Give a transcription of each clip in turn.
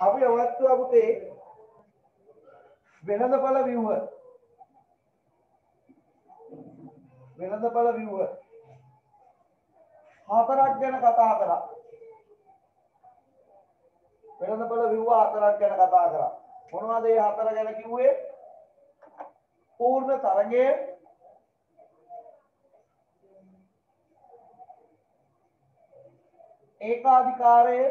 අපි අවස්ථාව පුතේ වෙළඳපළ ව්‍යුහ හතරක් ගැන කතා කරා. වෙළඳපළ ව්‍යුහ හතරක් ගැන කතා කරා. මොනවද මේ හතර ගැන කිව්වේ? පූර්ණ තරගය, ඒකාධිකාරය,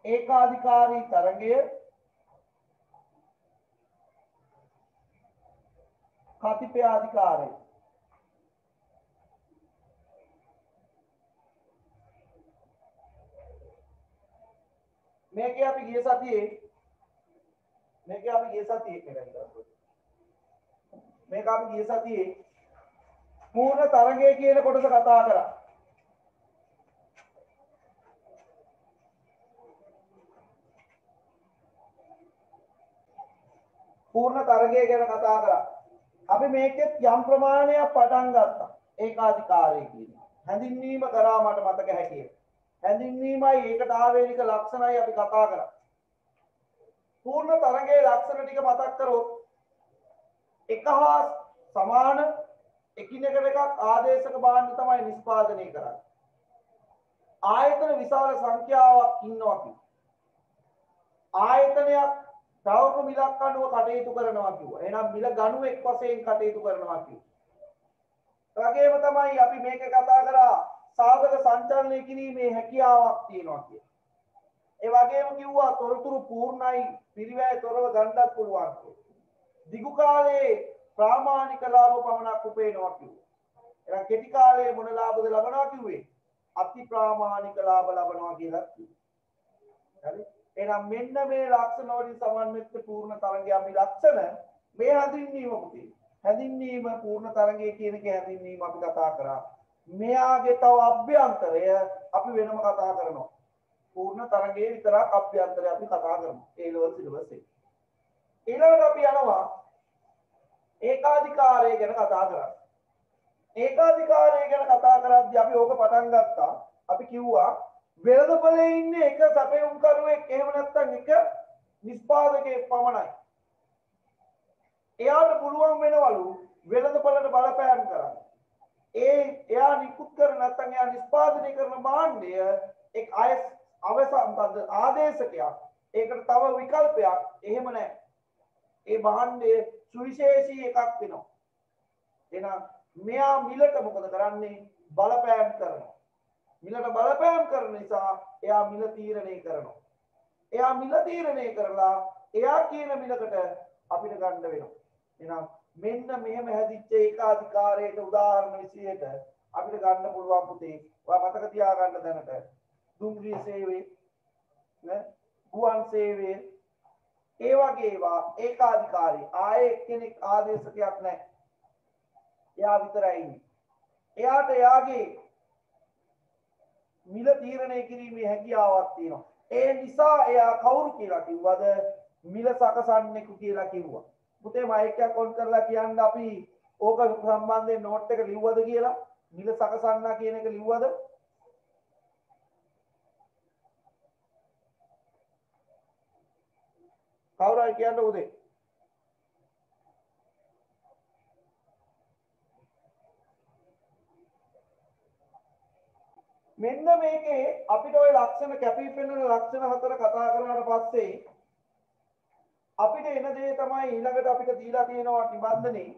ඒකාධිකාරී තරගය, කතිපයාධිකාරය. මේකේ අපි ගිය සතියේ පූර්ණ තරගය කියන කොටස කතා කරා. පූර්ණ තරගය ගැන කතා කරා. අපි මේකෙත් යම් ප්‍රමාණයක් පටන් ගත්තා. ඒකාධිකාරය කියන හැඳින්වීම කරා මට මතක හැටියට. හැඳින්වීමයි ඒකට ආවේනික ලක්ෂණයි අපි කතා කරා. පූර්ණ තරගයේ ලක්ෂණ ටික මතක් කරොත් එක හා සමාන එකිනෙකට එකක් ආදේශක භාණ්ඩ තමයි නිෂ්පාදනය කරන්නේ. ආයතන විශාල සංඛ්‍යාවක් ඉන්නවා කිව්වා. ආයතනයක් තවක මිලක් අනුව කටයුතු කරනවා කිව්වා. එහෙනම් මිල ගණුවෙක් වශයෙන් කටයුතු කරනවා කිව්වා. ඒ වගේම තමයි අපි මේක කතා කරා සාධක සංචලනය කිරීමේ හැකියාවක් තියෙනවා කියලා. ඒ වගේම කිව්වා තොරතුරු පූර්ණයි පිරිවැය තොරව ගන්නත් පුළුවන් කියලා. දිගු කාලයේ ප්‍රාමාණික ලාභ පමණක් උපයනවා කිව්වා. එහෙනම් කෙටි කාලයේ මොන ලාභද ලබනවා කිව්වේ? අති ප්‍රාමාණික ලාභ ලබනවා කියලා කිව්වා. හරි? එහෙනම් මෙන්න මේ ලක්ෂණ වලින් සමන්විත පූර්ණ තරංගය අපි ලක්ෂණ මේ හැඳින්වීම පුතේ. හැඳින්වීම පූර්ණ තරංගය කියන එක හැඳින්වීම අපි කතා කරා. මෙයාගේ තව අභ්‍යන්තරය අපි වෙනම කතා කරනවා. පූර්ණ තරංගයේ විතරක් අභ්‍යන්තරය අපි කතා කරමු. ඒ ලෙවල් සිලබස් එක. ඊළඟට අපි යනවා ඒකාධිකාරය ගැන කතා කරා. ඒකාධිකාරය ගැන කතා කරද්දී අපි ඕක පටන් ගත්තා. අපි කිව්වා වෙළඳපොලේ ඉන්නේ එක සැපයුම්කරුවෙක් එහෙම නැත්නම් එක නිෂ්පාදකයෙක් පමණයි. එයාට පුළුවන් වෙනවලු වෙළඳපොලට බලපෑම් කරන්න. එයා නිකුත් කරන නැත්නම් එයා නිෂ්පාදනය කරන භාණ්ඩය එක් ආදේශකයක්. ඒකට තව විකල්පයක් එහෙම නැහැ. ඒ භාණ්ඩයේ සුවිශේෂී එකක් වෙනවා. එහෙනම් මෙයා මිලට මොකද කරන්නේ? බලපෑම් කරනවා. මිලට බලපෑම් කරන නිසා එයා මිල තීරණය කරනවා. එයා මිල තීරණය කරලා එයා කියන මිලකට අපිට ගන්න වෙනවා. එහෙනම් මෙන්න මෙහෙම හැදිච්ච ඒකාධිකාරයට උදාහරණ විදියට අපිට ගන්න පුළුවන් පුතේ. ඔයා මතක තියාගන්න දැනට දුම්රිය සේවය, ගුවන් සේවය, ඒ වගේ ඒවා ඒකාධිකාරී. ආයේ කෙනෙක් ආදේශකයක් නැහැ. එයා විතරයි ඉන්නේ. එයාට එයාගේ මිල තීරණය කිරීමේ හැකියාවක් තියෙනවා. ඒ නිසා එයා කවුරු කියලා කිව්වද? මිල සකසන්නෙකු කියලා කිව්වා. පුතේ මයික් එක ඔන් කරලා කියන්න අපි ඕක සම්බන්ධයෙන් නෝට් එක ලිව්වද කියලා? මිල සකසන්නා කියන එක ලිව්වද? කවුරු හරි කියන්න උදේ. මෙන්න මේකේ අපිට ওই ලක්ෂණ කැපී පෙනෙන ලක්ෂණ හතර කතා කරනාට පස්සේ අපිට එන දේ තමයි ඊළඟට අපිට දීලා තියෙනවා නිබන්ධනේ.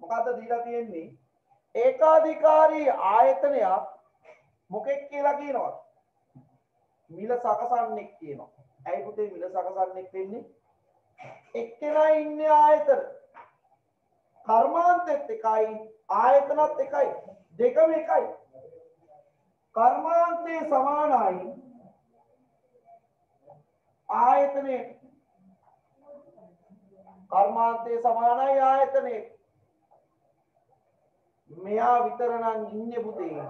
මොකද්ද දීලා තියෙන්නේ? ඒකාධිකාරී ආයතනයක් මොකෙක් කියලා කියනවද? මිල සකසන්නෙක් කියනවා. ඇයි පුතේ මිල සකසන්නෙක් වෙන්නේ? එක්කෙනා ඉන්නේ ආයතන. කර්මාන්තෙත් එකයි ආයතනත් එකයි. දෙකම එකයි. කර්මාන්තේ සමානයි ආයතනේ. කර්මාන්තේ සමානයි ආයතනේ. මෙයා විතර නම් ඉන්නේ පුතේ.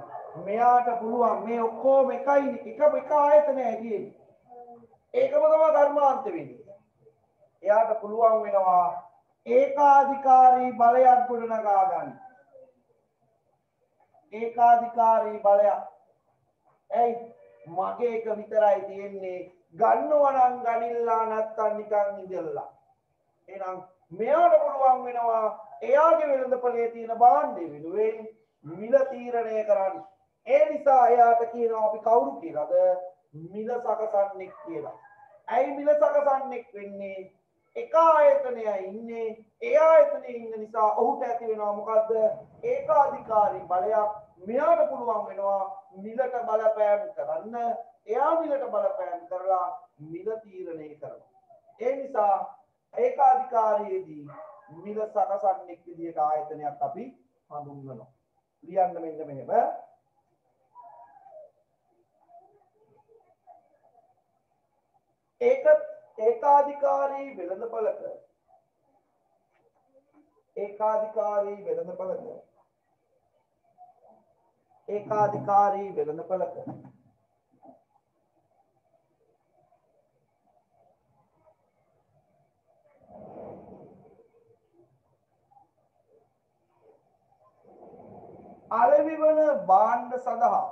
මෙයාට පුළුවන් මේ ඔක්කොම එකයි එක ආයතනයයි තියෙන්නේ. ඒකම තමයි කර්මාන්ත වෙන්නේ. එයාට පුළුවන් වෙනවා ඒකාධිකාරී බලයක් ගොඩනගා ගන්න. ඒකාධිකාරී බලයක්. ඇයි මගේ එක විතරයි තියෙන්නේ ගන්නවා නම් ගනිල්ලා නැත්තම් නිකන් ඉඳලා එහෙනම් මෙයාට පුළුවන් වෙනවා එයාගේ වෙළඳපොලේ තියෙන භාණ්ඩය වෙනුවෙන් මිල තීරණය කරන්න ඒ නිසා එයාට කියනවා අපි කවුරු කියලාද මිල සකසන්නෙක් කියලා ඇයි මිල සකසන්නෙක් වෙන්නේ එක ආයතනයයි ඉන්නේ ඒ ආයතනයේ ඉන්න නිසා ඔහුට ඇති වෙනවා මොකද්ද ඒකාධිකාරී බලයක් මෙයාට පුළුවන් වෙනවා මිලට බලපෑම් කරන්න එයා මිලට බලපෑම් කරලා මිල තීරණය කරනවා ඒ නිසා ඒකාධිකාරියේදී මිල සකසන්නෙක් විදියට ආයතනයක් අපි හඳුන්වනවා ලියන්න මෙන්න මෙහෙම ඒකාධිකාරී වෙළඳපළක අලෙවිවන භාණ්ඩ සඳහා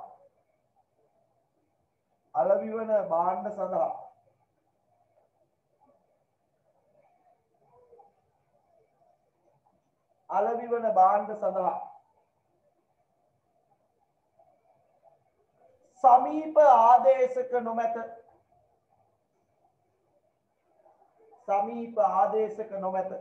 අලෙවිවන භාණ්ඩ සඳහා සමීප ආදේශක නොමැත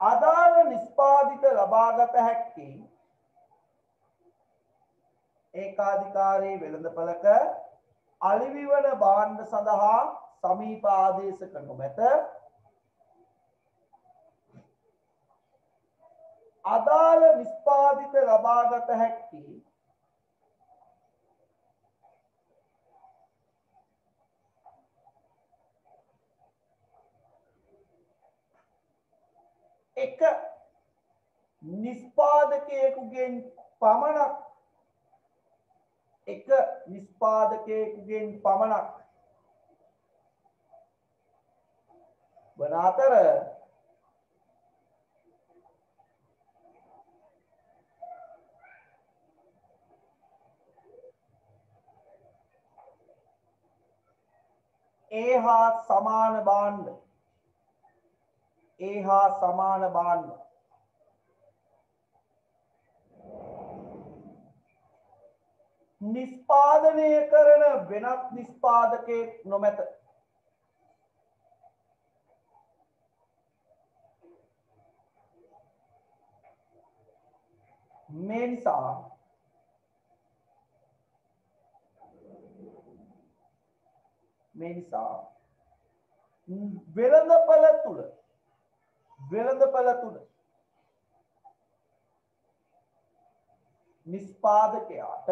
අදාළ නිෂ්පාදිත ලබාගත හැකි ඒකාධිකාරී වෙළඳපළක අලෙවිවන භාණ්ඩ සඳහා සමීප ආදේශක නොමැත අදාළ නිෂ්පාදිත ලබාගත හැකි එක නිෂ්පාදකයෙකුගෙන් පමණක් වන අතර ඒ හා සමාන භාණ්ඩ නිෂ්පාදනය කරන වෙනත් නිෂ්පාදකයෙක් නොමැත මේ නිසා වෙළඳපළ තුල නිෂ්පාදකයාට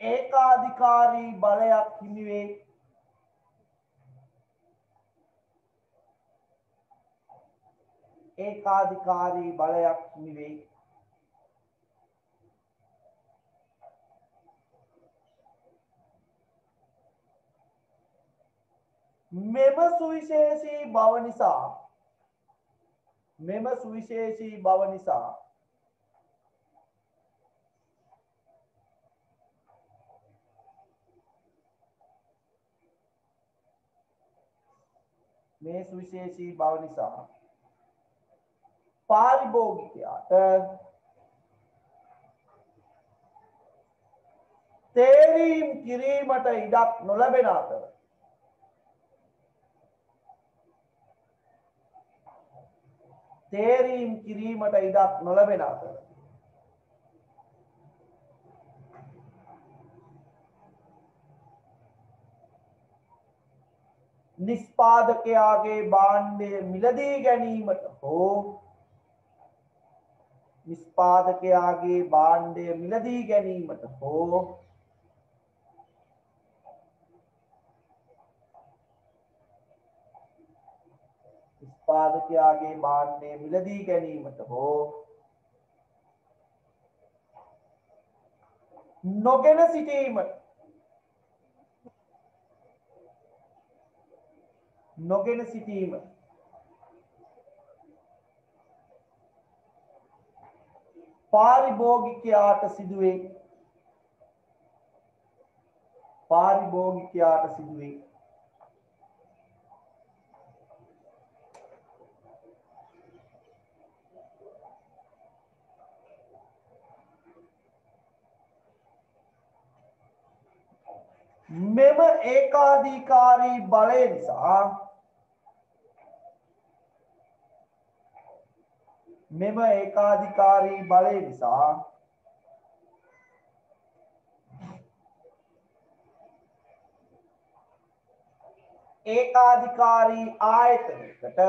ඒකාධිකාරී බලයක් හිමි වේ මෙම සුවිශේෂී බව නිසා පාරිභෝගිකයාට තේරීම් කිරීමට ඉඩක් නොලැබෙන අතර නිෂ්පාදකයාගේ භාණ්ඩය මිලදී ගැනීමට හෝ නොගෙන සිටීමට නොගෙන සිටීම පාරිභෝගිකයාට සිදුවේ මෙම ඒකාධිකාරී බලය නිසා ඒකාධිකාරී ආයතනයකට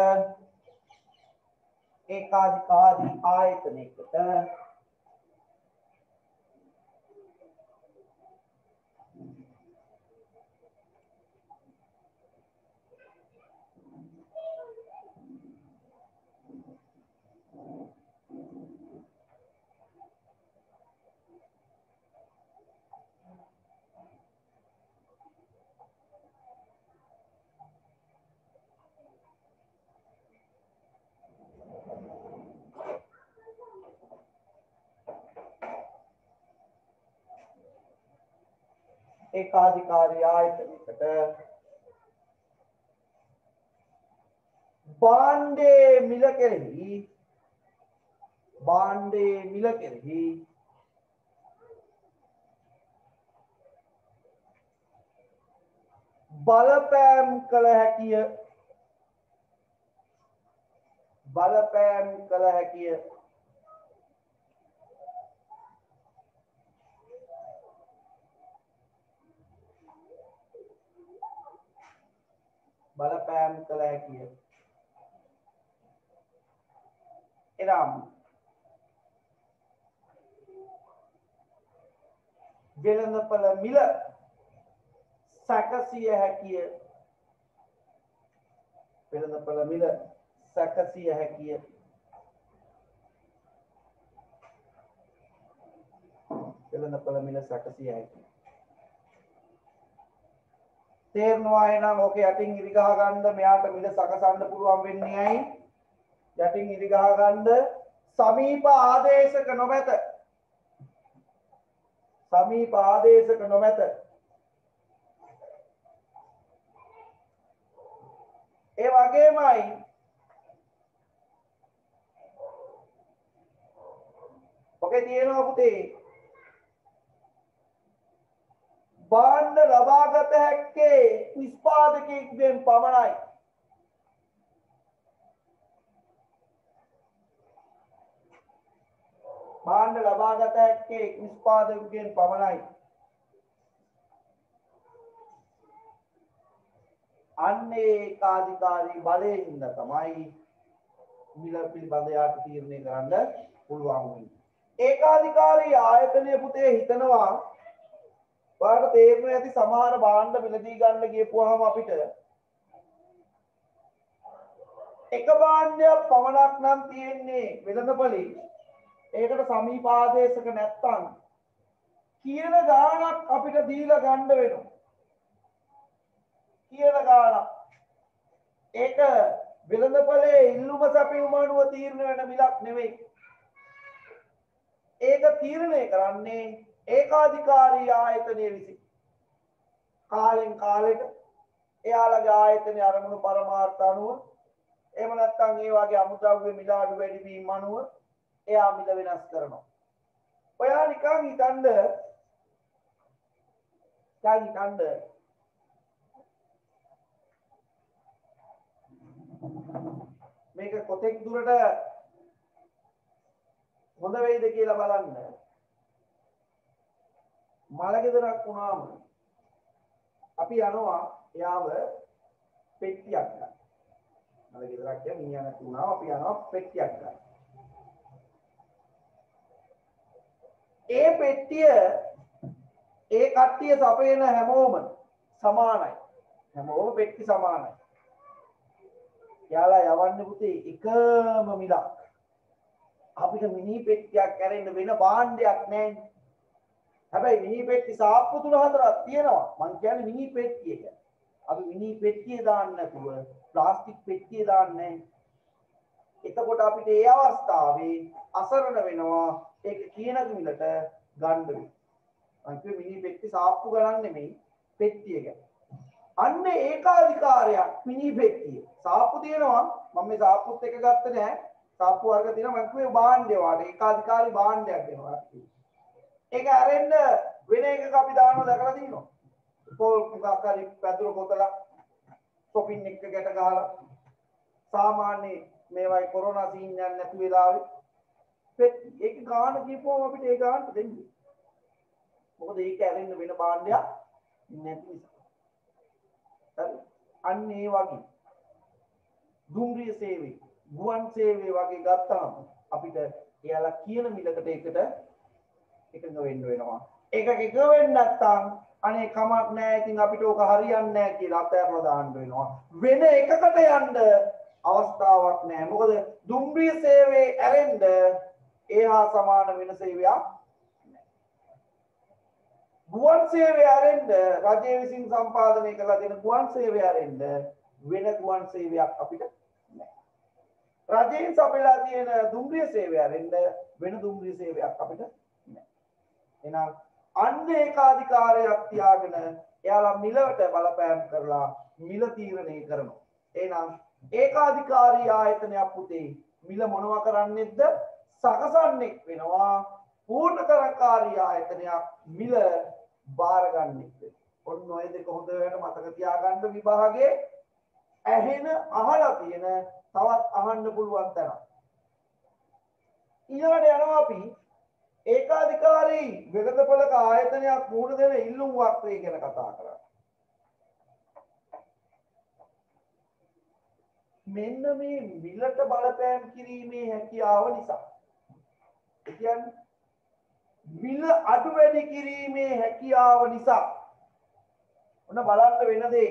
භාණ්ඩයේ මිල කෙරෙහි බලපෑම් කළ හැකිය එනම් වෙළඳපළ මිල සැකසිය හැකිය තේරෙනවා එහෙනම් ඕක යටින් ඉරි ගහ ගන්න මෙයාට මිල සකසන්න පුළුවන් වෙන්නේ ඇයි යටින් ඉරි ගහ ගන්න සමීප ආදේශක නොමැත ඒ වගේමයි ඔකේ තියෙනවා පුතේ භාණ්ඩ ලබාගත හැක්කේ නිෂ්පාදකයෙක්ගෙන් පමණයි අන්නේ ඒකාධිකාරී බලයෙන් හින්දා තමයි මිල පිළිබඳ යාට තීරණය කරන්න පුළුවන් වෙන්නේ. ඒකාධිකාරී ආයතනය පුතේ හිතනවා ඔයාලට තේරෙන්නේ නැති සමහර භාණ්ඩ මිලදී ගන්න ගියපුවාම අපිට එක භාණ්ඩයක් පමණක් නම් තියෙන්නේ වෙළඳපොලේ ඒකට සමීප ආදේශක නැත්තම් කියන ගාණක් අපිට දීලා ගන්න වෙනවා. ඒක වෙළඳපොලේ ඉල්ලුම සැපයුම අනුව තීරණය වෙන මිලක් නෙවෙයි. ඒක තීරණය කරන්නේ ඒකාධිකාරී ආයතනයේ විසින්. කාලෙන් කාලෙට එයාලගේ ආයතනයේ අරමුණු පරමාර්ථ අනුව එහෙම නැත්නම් ඒ වගේ අමුද්‍රව්‍ය මිල අඩු වැඩි වීම අනුව එයා මිල වෙනස් කරනවා. ඔයා නිකන් හිතන්න මේක කොතෙක් දුරට හොඳ වෙයිද කියලා බලන්න. මලගෙදරක් වුණාම අපි යනවා එයාව පෙට්ටියක් ගන්න. මලගෙදරක් කියන්නේ මිනිහා වුණාම අපි යනවා පෙට්ටියක් ගන්න. ඒ පෙට්ටිය ඒ කට්ටිය සපයන හැමෝම සමානයි. හැමෝම පෙට්ටි සමානයි. යාලා යවන්නේ පුතේ එකම මිලක්. අපිට මිනි පෙට්ටියක් කැරෙන්න වෙන භාණ්ඩයක් නැහැ. හැබැයි මිනි පෙට්ටි සාප්පු 3-4ක් තියෙනවා. මං කියන්නේ මිනි පෙට්ටිය කියන්නේ. අපි මිනි පෙට්ටිය දාන්න නැතුව ප්ලාස්ටික් පෙට්ටිය දාන්නේ. එතකොට අපිට ඒ අවස්ථාවේ අසරණ වෙනවා. ඒක කියන මිලට ගන්න වෙනවා. අන්තිම මිනි පෙට්ටි සාප්පු ගණන් නෙමෙයි පෙට්ටිය ගැන. අන්න ඒකාධිකාරයක් මිනි පෙට්ටිය. සාප්පු තියෙනවා. මම මේ සාප්පුත් එක ගත්තේ නැහැ. සාප්පු වර්ග තියෙනවා මම කිව්වේ භාණ්ඩය වාට ඒකාධිකාරී භාණ්ඩයක් දෙනවා. ඒක අරෙන්න වෙන එකක අපි දානවා දැකලා තියෙනවා. පොල් මොකක් හරි පැදුරු බෝතලක් ෂොපින් එක ගැට ගහලා සාමාන්‍ය මේවයි කොරෝනා සීන් යන්නේ නැති වෙලාවේ ඒක ගාන කියපුවම අපිට ඒ ගානට දෙන්නේ. මොකද ඒක ඇරෙන්න වෙන භාණ්ඩයක් නැති නිසා. හරි. අන්න ඒ වගේ දුම්රිය සේවය, ගුවන් සේවය වගේ ගත්තාම අපිට එයාලා කියන මිලකට ඒකට එකඟ වෙන්න වෙනවා. ඒක එකඟ වෙන්නේ නැත්නම් අනේ කමක් නැහැ. ඉතින් අපිට ඕක හරියන්නේ නැහැ කියලා අතහැරලා දාන්න වෙනවා. වෙන එකකට යන්න අවස්ථාවක් නැහැ. මොකද දුම්රිය සේවයේ ඇරෙන්න ඒහා සමාන වෙන සේවයක් නැහැ. ගුවන් සේවය ඇරෙන්න රජය විසින් සම්පාදනය කරලා දෙන ගුවන් සේවය ඇරෙන්න වෙන ගුවන් සේවයක් අපිට නැහැ. රජයෙන් සපයලා තියෙන දුම්රිය සේවය ඇරෙන්න වෙන දුම්රිය සේවයක් අපිට නැහැ. එහෙනම් අන්න ඒකාධිකාරයක් තියාගෙන එයාලා මිලට බලපෑම් කරලා මිල තීරණය කරනවා. එහෙනම් ඒකාධිකාරී ආයතනයක් පුතේ මිල මොනවා කරන්නේද? සකසන්නේ වෙනවා. පූර්ණතරකාරී ආයතනයක් මිල බාරගන්නේ. ඔන්න ඔය දෙක හොඳට මතක තියාගන්න විභාගයේ ඇහෙන අහලා තියෙන තවත් අහන්න පුළුවන් තැන. ඊළඟට යනවා අපි ඒකාධිකාරී වෙළඳපොළක ආයතනයක් මුහුණ දෙන ඉල්ලුම් වක්‍රය ගැන කතා කරා. මෙන්න මේ මිලට බලපෑම් කිරීමේ හැකියාව නිසා. ඒ කියන්නේ මිල අඩු වැඩි කිරීමේ හැකියාව නිසා. ඔන්න බලන්න වෙන දේ.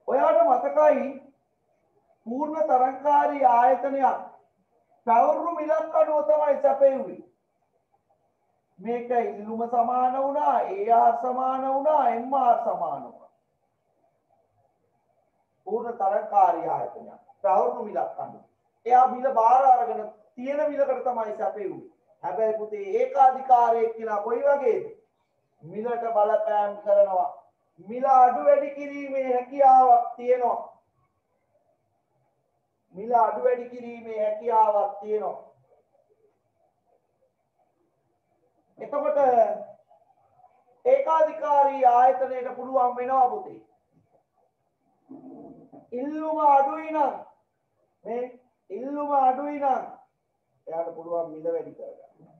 ඔයාට මතකයි පූර්ණ තරංකාරී ආයතනයක් පැවරු මිලක් අනුව තමයි සැපෙන්නේ. මේක ඉල්ලුම සමාන වුණා, AR සමාන වුණා, MR සමාන වුණා. පූර්ණ තරංකාරී ආයතනයක් පැවරු මිලක් අනුව. එයා මිල බාර අරගෙන තියෙන මිලකට තමයි සැපෙන්නේ. හැබැයි පුතේ ඒකාධිකාරයක් කියලා කොයි වගේද? මිලට බලපෑම් කරනවා. මිල අඩු වැඩි කිරීමේ හැකියාවක් තියෙනවා. මිල අඩු වැඩි කිරීමේ හැකියාවක් තියෙනවා. එතකොට ඒකාධිකාරී ආයතනයට පුළුවන් වෙනවා පුතේ. ඉල්ලුම අඩුයි නම් මේ ඉල්ලුම අඩුයි නම් එයාට පුළුවන් මිල වැඩි කරගන්න.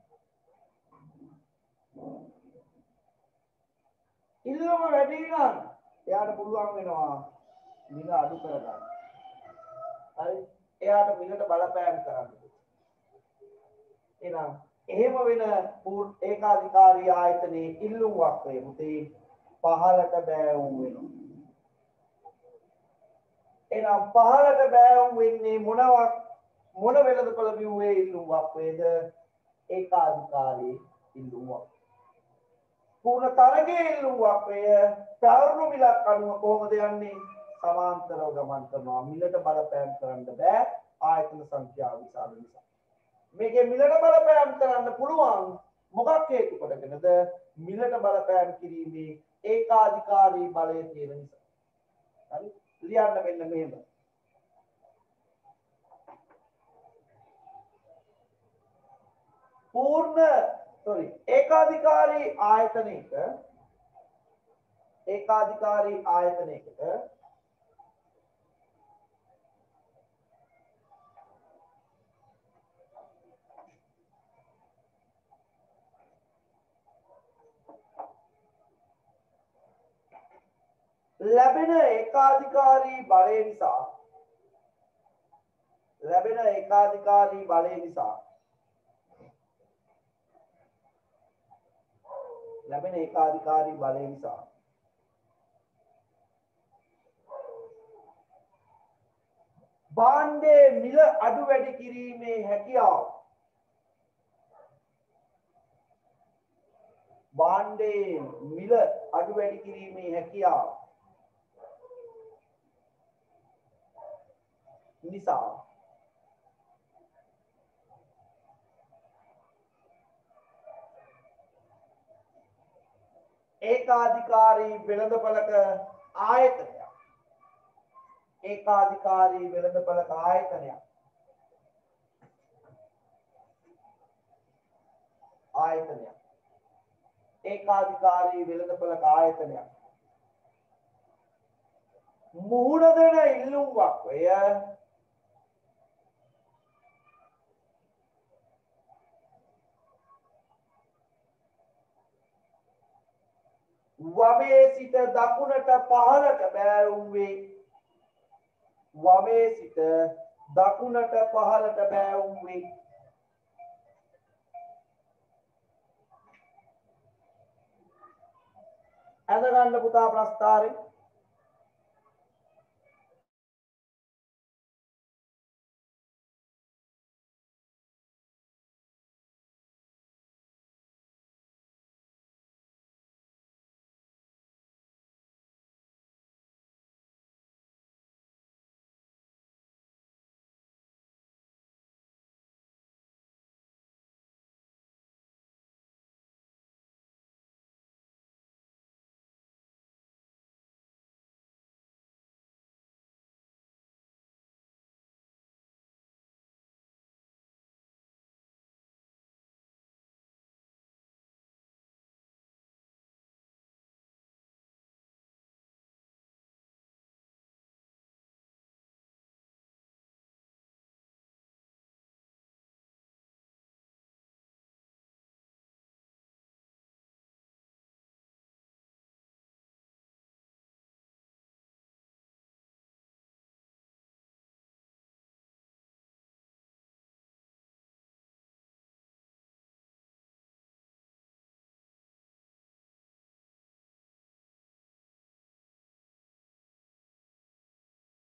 ඉල්ලුම වැඩි නම් එයාට පුළුවන් වෙනවා මිල අඩු කරගන්න. හරි. එයාට මිලට බලපෑම් කරන්න. එහෙනම් එහෙම වෙන ඒකාධිකාරී ආයතනයේ ඉල්ලුම් වක්‍රය පුතේ පහළට බෑවුම් වෙනවා. එහෙනම් පහළට බෑවුම් වෙන්නේ මොන වෙළඳපොළ බිව්වේ ඉල්ලුම් වක්‍රයේද? ඒකාධිකාරී ඉල්ලුම් වක්‍රය. පූර්ණ තරගයේ ඉල්ලුම් වක්‍රය පැවරු මිලක් අනුව කොහොමද යන්නේ? සමාන්තරව ගමන් කරනවා. මිලට බලපෑම් කරන්න බෑ ආයතන සංඛ්‍යාව විශාල නිසා. මේකේ මිලට බලපෑම් කරන්න පුළුවන් මොකක් හේතු කොටගෙනද? මිලට බලපෑම් කිරීමේ ඒකාධිකාරී බලය තියෙන නිසා. හරි? ලියන්න මෙන්න මෙහෙම. ඒකාධිකාරී ආයතනයකට ලැබෙන ඒකාධිකාරී බලය නිසා ලැබෙන ඒකාධිකාරී බලය නිසා භාණ්ඩයේ මිල අඩු වැඩි කිරීමේ හැකියාව නිසා ඒකාධිකාරී වෙළඳපළක ආයතනයක් ඒකාධිකාරී වෙළඳපළක ආයතනයක් ඒකාධිකාරී වෙළඳපළක ආයතනයක් මුහුණ දෙන ඉල්ලුමක් ය වමේ සිට දකුණට පහළට බෑවුම් වේ වමේ සිට දකුණට පහළට බෑවුම් වේ ඇඳ ගන්න පුතා ප්‍රස්තාරේ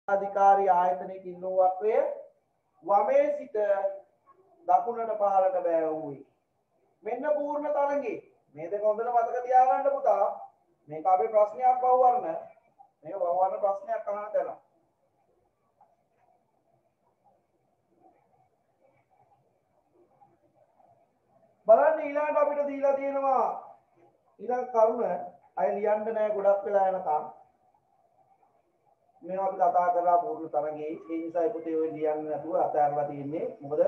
අධිකාරී ආයතනයක ඉල්ලුමක් වේ වමේ සිට දකුණට පහළට බෑවුවේ මෙන්න පූර්ණ තරංගේ මේ දෙක හොඳට මතක තියාගන්න පුතා මේක අපේ ප්‍රශ්නයක් බහුවර්ණ මේක බහුවර්ණ ප්‍රශ්නයක් අහන්න දෙනවා බලන්න ඊළඟට අපිට දීලා තියෙනවා ඊළඟ කරුණ අය ලියන්න නෑ ගොඩක් වෙලා යනකම් මේවා අපි කතා කරලා පූර්ණ තරංගේ ඒ නිසා පුතේ ඔය ලියන්න නැතුව අතහැරලා තින්නේ මොකද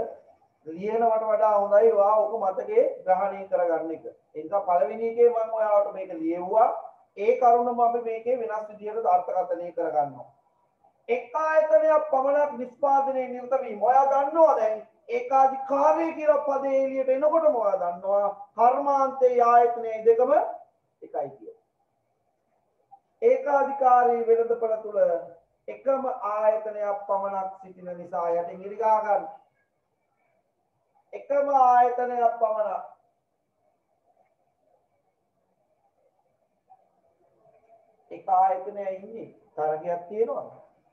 ලියනවට වඩා හොඳයි වා ඔක මතකේ ග්‍රහණය කරගන්න එක ඒ නිසා පළවෙනි එකේ මම ඔයාලට මේක ලියුවා ඒ කරුණම අපි මේකේ වෙනස් විදියට අර්ථකථනය කරගන්නවා එක් ආයතනයක් පමණක් නිෂ්පාදනයේ නිරත වීම ඔයා දන්නවා දැන් ඒකාධිකාරී කියලා පදේ එළියට එනකොටම ඔයා දන්නවා කර්මාන්තයේ ආයතනයේ දෙකම එකයි කියලා ඒකාධිකාරී වෙළඳපළ තුල එකම ආයතනයක් පමණක් සිටින නිසා යටින් ඉරිගා ගන්න එකම ආයතනයක් පමණක් එක ආයතනයක් ඉන්නේ තරගයක් තියෙනවා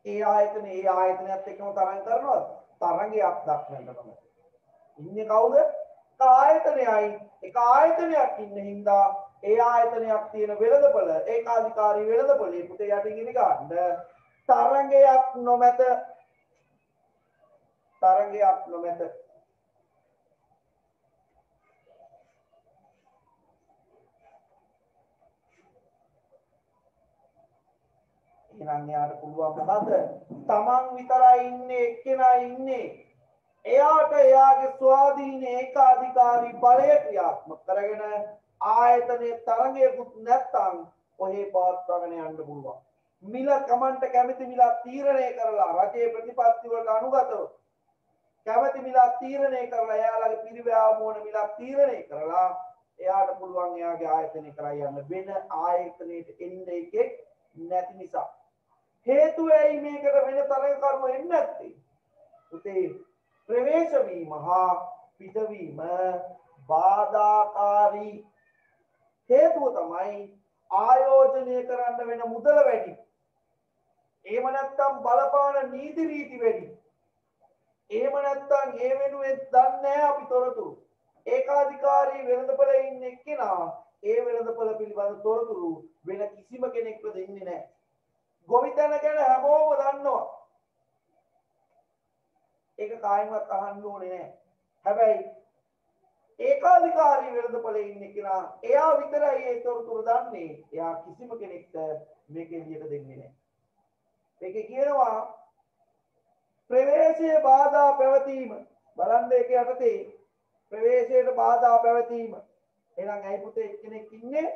ඒ ආයතනයත් එක්කම තරඟ කරනවා තරගයක් දක්වන්න තමයි ඉන්නේ කවුද එක ආයතනයක් ඉන්න හින්දා ඒ ආයතනයක් තියෙන වෙළඳපළ ඒකාධිකාරී වෙළඳපළේ පුතේ යටින් ඉඳි ගන්න තරංගයක් නොමැත එහෙනම් යාට පුළුවන් මොකද තමන් විතරයි ඉන්නේ එක්කෙනා ඉන්නේ එයාට එයාගේ ස්වාධීන ඒකාධිකාරී බලය ක්‍රියාත්මක කරගෙන ආයතනයේ තරංගයකුත් නැත්තම් ඔහේ පවත්වාගෙන යන්න පුළුවන් මිල කමන්ට කැමති මිලක් තීරණය කරලා රජයේ ප්‍රතිපත්ති වලට අනුගතව කැමති මිලක් තීරණය කරලා එයාලගේ පිරිවැය මොන මිලක් තීරණය කරලා එයාට පුළුවන් එයාගේ ආයතනය කරා යන්න වෙන ආයතනයකට එන්න එකෙක් නැති නිසා හේතුව ඇයි මේකට වෙන තරඟ කර්ම එන්නේ නැත්තේ උතේ ප්‍රවේශ වීම හා පිටවීම බාධාකාරී හේතුව තමයි ආයෝජනය කරන්න වෙන මුදල වැඩි එහෙම නැත්නම් බලපාන නීති රීති වැඩි එහෙම නැත්නම් ඒ වෙනුවෙන් දන්නේ නැහැ අපි තොරතුරු ඒකාධිකාරී වෙළඳපොලේ ඉන්න එක්කෙනා ඒ වෙළඳපොල පිළිබඳ තොරතුරු වෙන කිසිම කෙනෙක්ට දෙන්නේ නැහැ ගොවිතැන ගැන හැමෝම දන්නවා ඒක කායිමත් අහන්න ඕනේ නැහැ. හැබැයි ඒකාධිකාරී වෙළඳපොලේ ඉන්න කෙනා එයා විතරයි ඒ තොරතුරු දන්නේ. එයා කිසිම කෙනෙක්ට මේක එළියට දෙන්නේ නැහැ. මේකේ කියනවා ප්‍රවේශයේ බාධා පැවතීම. බලන්න ඒක යටතේ ප්‍රවේශයට බාධා පැවතීම. එහෙනම් ඇයි පුතේ එක්කෙනෙක් ඉන්නේ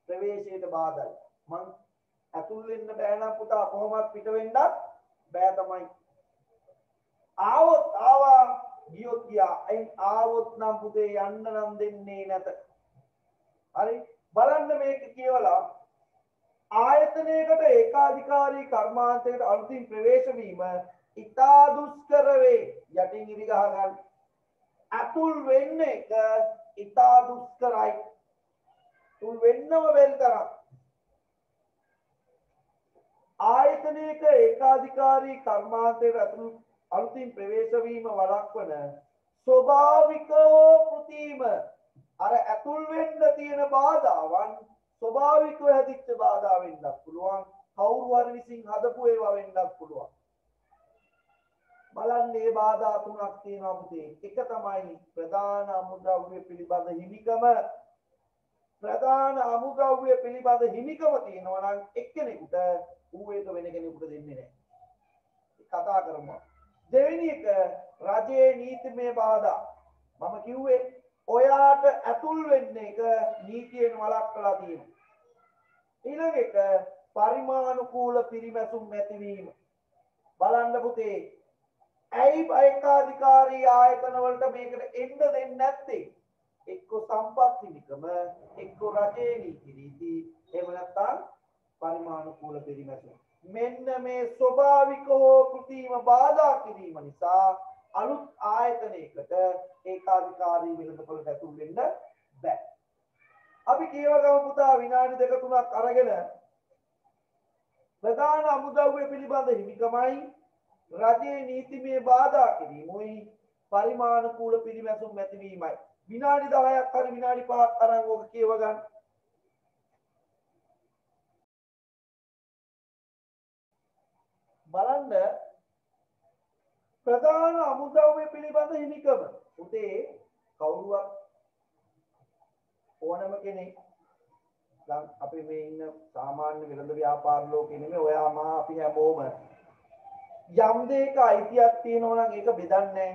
ප්‍රවේශයට බාධායි. මං ඇතුල් වෙන්න බෑ නම් පුතා කොහොමවත් පිට වෙන්නත් බෑ තමයි. ආවොත් ආවා ගියොත් ගියා. අයින් ආවොත් නම් පුතේ යන්න නම් දෙන්නේ නැත. හරි බලන්න මේක කියවලා ආයතනයකට ඒකාධිකාරී කර්මාන්තයකට අලුතින් ප්‍රවේශ වීම ඉතා දුෂ්කර වේ. යටින් ඉරි ගහ ගන්න. අතුල් වෙන්න එක ඉතා දුෂ්කරයි. තුල් වෙන්නම බැරි තරම්. ආයතනයක ඒකාධිකාරී කර්මාන්තයට අලුතින් ප්‍රවේශ වීම වළක්වන ස්වභාවික කෘතිම අර ඇතුල් වෙන්න තියෙන බාධාවන් ස්වභාවිකව හැදිච්ච බාධා වෙන්නත් පුළුවන්. කවුරු හරි විසින් හදපු ඒවා වෙන්නත් පුළුවන්. බලන්න මේ බාධා තුනක් තියෙනවා පුතේ. එක තමයි ප්‍රධාන අමුද්‍රව්‍ය පිළිබඳ හිමිකම. ප්‍රධාන අමුද්‍රව්‍ය පිළිබඳ හිමිකම තියෙනවා නම් එක්කෙනෙකුට ඌ ඒක වෙන කෙනෙකුට දෙන්නේ නැහැ. කතා කරමු. දෙවෙනි එක රජයේ නීතිමය බාධා. මම කිව්වේ ඔයාට ඇතුල් වෙන්න එක නීතියෙන් වළක්වලා තියෙනවා. ඊළඟ එක පරිමානුකූල පිරිමැසුම් ඇතිවීම. බලන්න පුතේ ඇයි ඒකාධිකාරී ආයතන වලට මේකට එන්න දෙන්නේ නැත්තේ? එක්ක සම්පත් හිමිකම, එක්ක රජයේ නීති රීති, එහෙම නැත්නම් පරිමානුකූල පිරිමැසුම්. මෙන්න මේ ස්වභාවික හෝ කෘතිම බාධා කිරීම නිසා අලුත් ආයතනයකට ඒකාධිකාරී වෙළඳපොළට ඇතුල් වෙන්න බෑ. අපි කියවගමු පුතා විනාඩි 2-3ක් අරගෙන ප්‍රධාන අමුද්‍රව්‍ය පිළිබඳ හිමිකමයි රජයේ නීතිමය බාධා කිරීමයි පරිමානුකූල පිරිමැසුම් ඇතිවීමයි. විනාඩි 10ක් හරි විනාඩි 5ක් අරන් ඕක කියව ගන්න. බලන්න ප්‍රධාන අමුද්‍රව්‍ය පිළිබඳ හිමිකම. උතේ කවුරුවක් ඕනම කෙනෙක් දැන් අපි මේ ඉන්න සාමාන්‍ය වෙළඳ ව්‍යාපාර ලෝකෙ නෙමෙයි ඔයා මා අපි හැමෝම යම් දෙයක අයිතියක් තියෙනවා නම් ඒක බෙදන්නේ නැහැ.